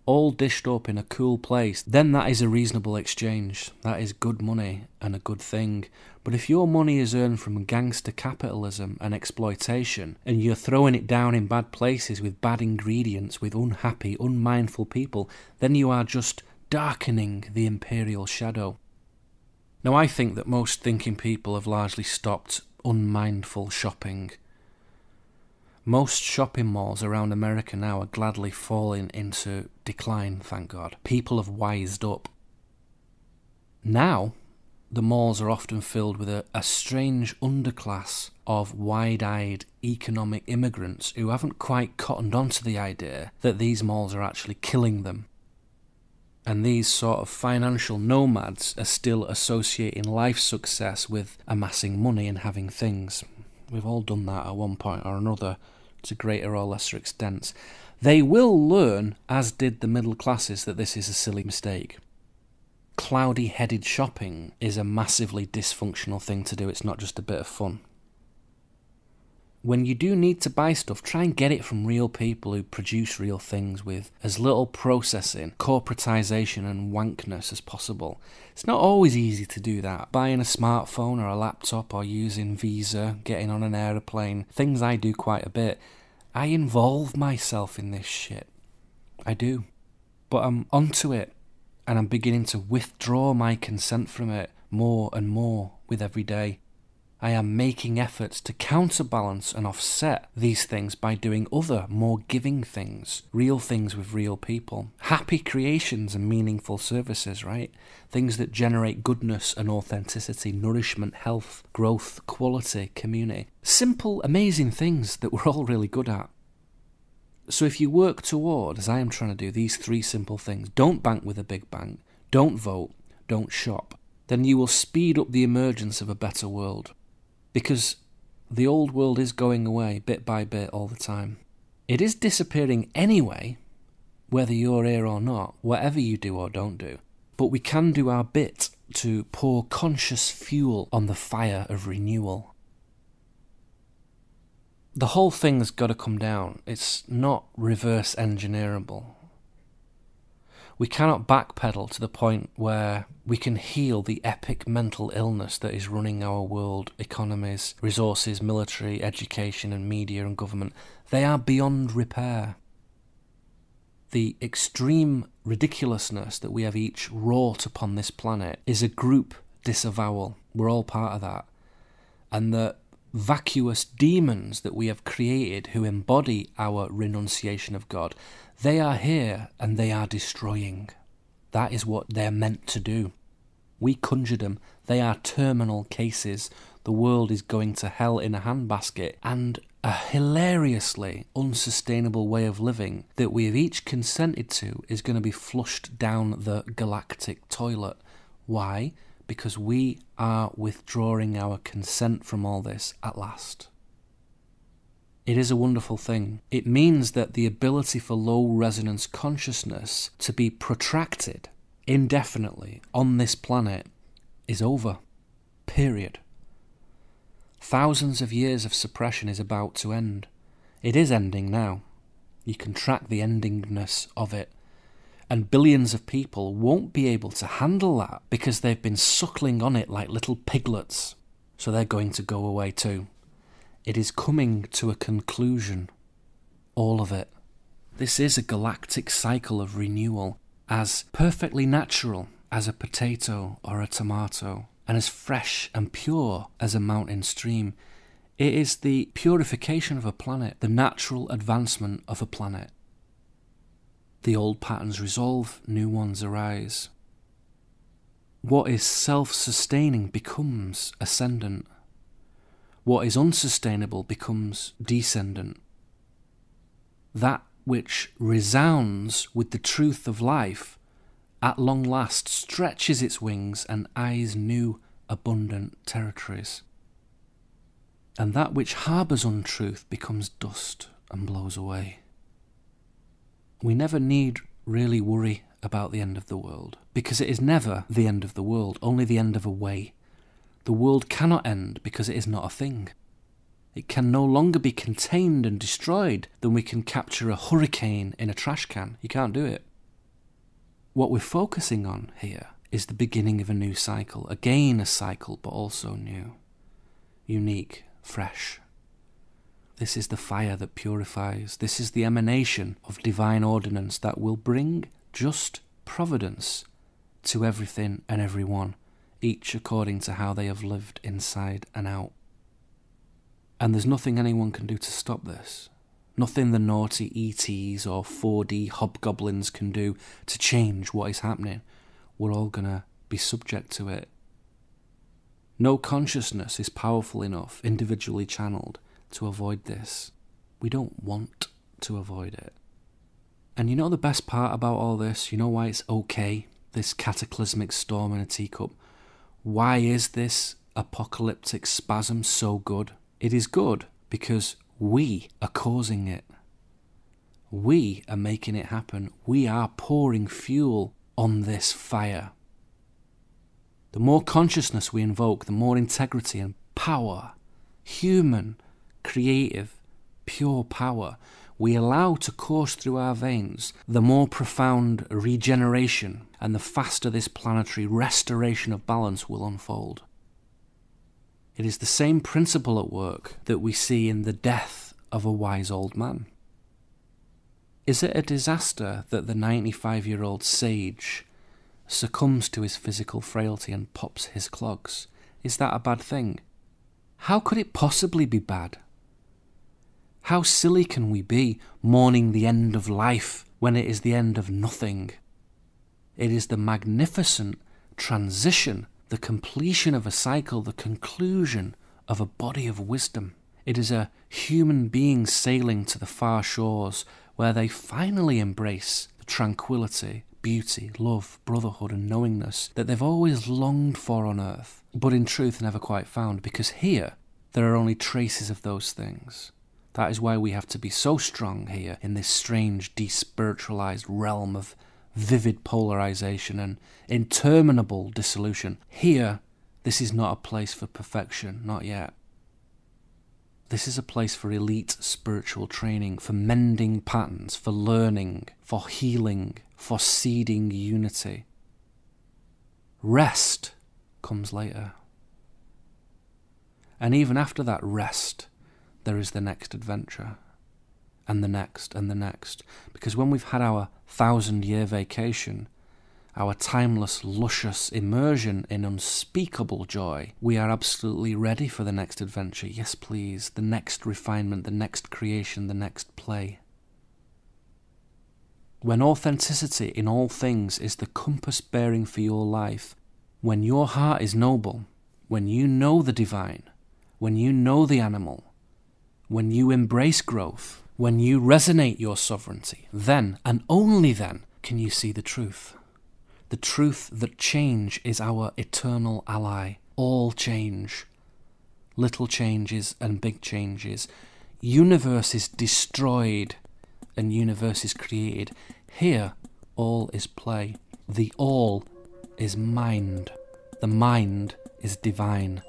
all dished up in a cool place, then that is a reasonable exchange. That is good money and a good thing. But if your money is earned from gangster capitalism and exploitation, and you're throwing it down in bad places with bad ingredients, with unhappy, unmindful people, then you are just darkening the imperial shadow. Now, I think that most thinking people have largely stopped unmindful shopping. Most shopping malls around America now are gladly falling into decline, thank God. People have wised up. Now, the malls are often filled with a strange underclass of wide-eyed economic immigrants who haven't quite cottoned onto the idea that these malls are actually killing them. And these sort of financial nomads are still associating life success with amassing money and having things. We've all done that at one point or another, to greater or lesser extents. They will learn, as did the middle classes, that this is a silly mistake. Cloudy-headed shopping is a massively dysfunctional thing to do. It's not just a bit of fun. When you do need to buy stuff, try and get it from real people who produce real things with as little processing, corporatization and wankness as possible. It's not always easy to do that. Buying a smartphone or a laptop or using Visa, getting on an aeroplane, things I do quite a bit. I involve myself in this shit. I do. But I'm onto it, and I'm beginning to withdraw my consent from it more and more with every day. I am making efforts to counterbalance and offset these things by doing other, more giving things, real things with real people. Happy creations and meaningful services, right? Things that generate goodness and authenticity, nourishment, health, growth, quality, community. Simple, amazing things that we're all really good at. So if you work toward, as I am trying to do, these three simple things, don't bank with a big bank, don't vote, don't shop, then you will speed up the emergence of a better world. Because the old world is going away bit by bit all the time. It is disappearing anyway, whether you're here or not, whatever you do or don't do. But we can do our bit to pour conscious fuel on the fire of renewal. The whole thing's got to come down. It's not reverse engineerable. We cannot backpedal to the point where we can heal the epic mental illness that is running our world economies, resources, military, education and media and government. They are beyond repair. The extreme ridiculousness that we have each wrought upon this planet is a group disavowal. We're all part of that. And the vacuous demons that we have created who embody our renunciation of God, they are here and they are destroying. That is what they're meant to do. We conjured them. They are terminal cases. The world is going to hell in a handbasket, and a hilariously unsustainable way of living that we have each consented to is going to be flushed down the galactic toilet. Why? Because we are withdrawing our consent from all this at last. It is a wonderful thing. It means that the ability for low resonance consciousness to be protracted indefinitely on this planet is over. Period. Thousands of years of suppression is about to end. It is ending now. You can track the endingness of it. And billions of people won't be able to handle that because they've been suckling on it like little piglets. So they're going to go away too. It is coming to a conclusion. All of it. This is a galactic cycle of renewal, as perfectly natural as a potato or a tomato, and as fresh and pure as a mountain stream. It is the purification of a planet, the natural advancement of a planet. The old patterns resolve, new ones arise. What is self-sustaining becomes ascendant. What is unsustainable becomes descendant. That which resounds with the truth of life at long last stretches its wings and eyes new, abundant territories. And that which harbours untruth becomes dust and blows away. We never need really worry about the end of the world, because it is never the end of the world, only the end of a way. The world cannot end because it is not a thing. It can no longer be contained and destroyed than we can capture a hurricane in a trash can. You can't do it. What we're focusing on here is the beginning of a new cycle. Again a cycle, but also new. Unique, fresh. This is the fire that purifies. This is the emanation of divine ordinance that will bring just providence to everything and everyone, each according to how they have lived inside and out. And there's nothing anyone can do to stop this. Nothing the naughty ETs or 4D hobgoblins can do to change what is happening. We're all going to be subject to it. No consciousness is powerful enough, individually channeled, to avoid this. We don't want to avoid it. And you know the best part about all this? You know why it's okay, this cataclysmic storm in a teacup? Why is this apocalyptic spasm so good? It is good because we are causing it. We are making it happen. We are pouring fuel on this fire. The more consciousness we invoke, the more integrity and power, human, creative, pure power we allow to course through our veins, the more profound regeneration and the faster this planetary restoration of balance will unfold. It is the same principle at work that we see in the death of a wise old man. Is it a disaster that the 95-year-old sage succumbs to his physical frailty and pops his clogs? Is that a bad thing? How could it possibly be bad? How silly can we be, mourning the end of life when it is the end of nothing? It is the magnificent transition, the completion of a cycle, the conclusion of a body of wisdom. It is a human being sailing to the far shores where they finally embrace the tranquility, beauty, love, brotherhood and knowingness that they've always longed for on earth, but in truth never quite found, because here there are only traces of those things. That is why we have to be so strong here in this strange despiritualized realm of vivid polarization and interminable dissolution. Here, this is not a place for perfection, not yet. This is a place for elite spiritual training, for mending patterns, for learning, for healing, for seeding unity. Rest comes later. And even after that rest, there is the next adventure, and the next, and the next. Because when we've had our 1,000-year vacation, our timeless, luscious immersion in unspeakable joy, we are absolutely ready for the next adventure. Yes, please, the next refinement, the next creation, the next play. When authenticity in all things is the compass bearing for your life, when your heart is noble, when you know the divine, when you know the animal, when you embrace growth, when you resonate your sovereignty, then, and only then, can you see the truth. The truth that change is our eternal ally. All change. Little changes and big changes. Universe is destroyed and universe is created. Here, all is play. The all is mind. The mind is divine.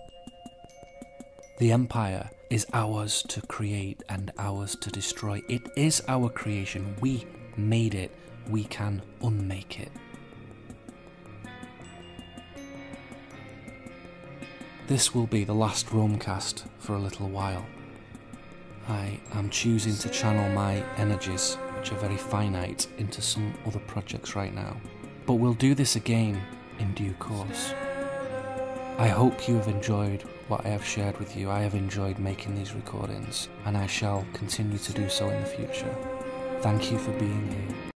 The empire is ours to create and ours to destroy. It is our creation. We made it. We can unmake it. This will be the last Roamcast for a little while. I am choosing to channel my energies, which are very finite, into some other projects right now. But we'll do this again in due course. I hope you have enjoyed what I have shared with you. I have enjoyed making these recordings, and I shall continue to do so in the future. Thank you for being here.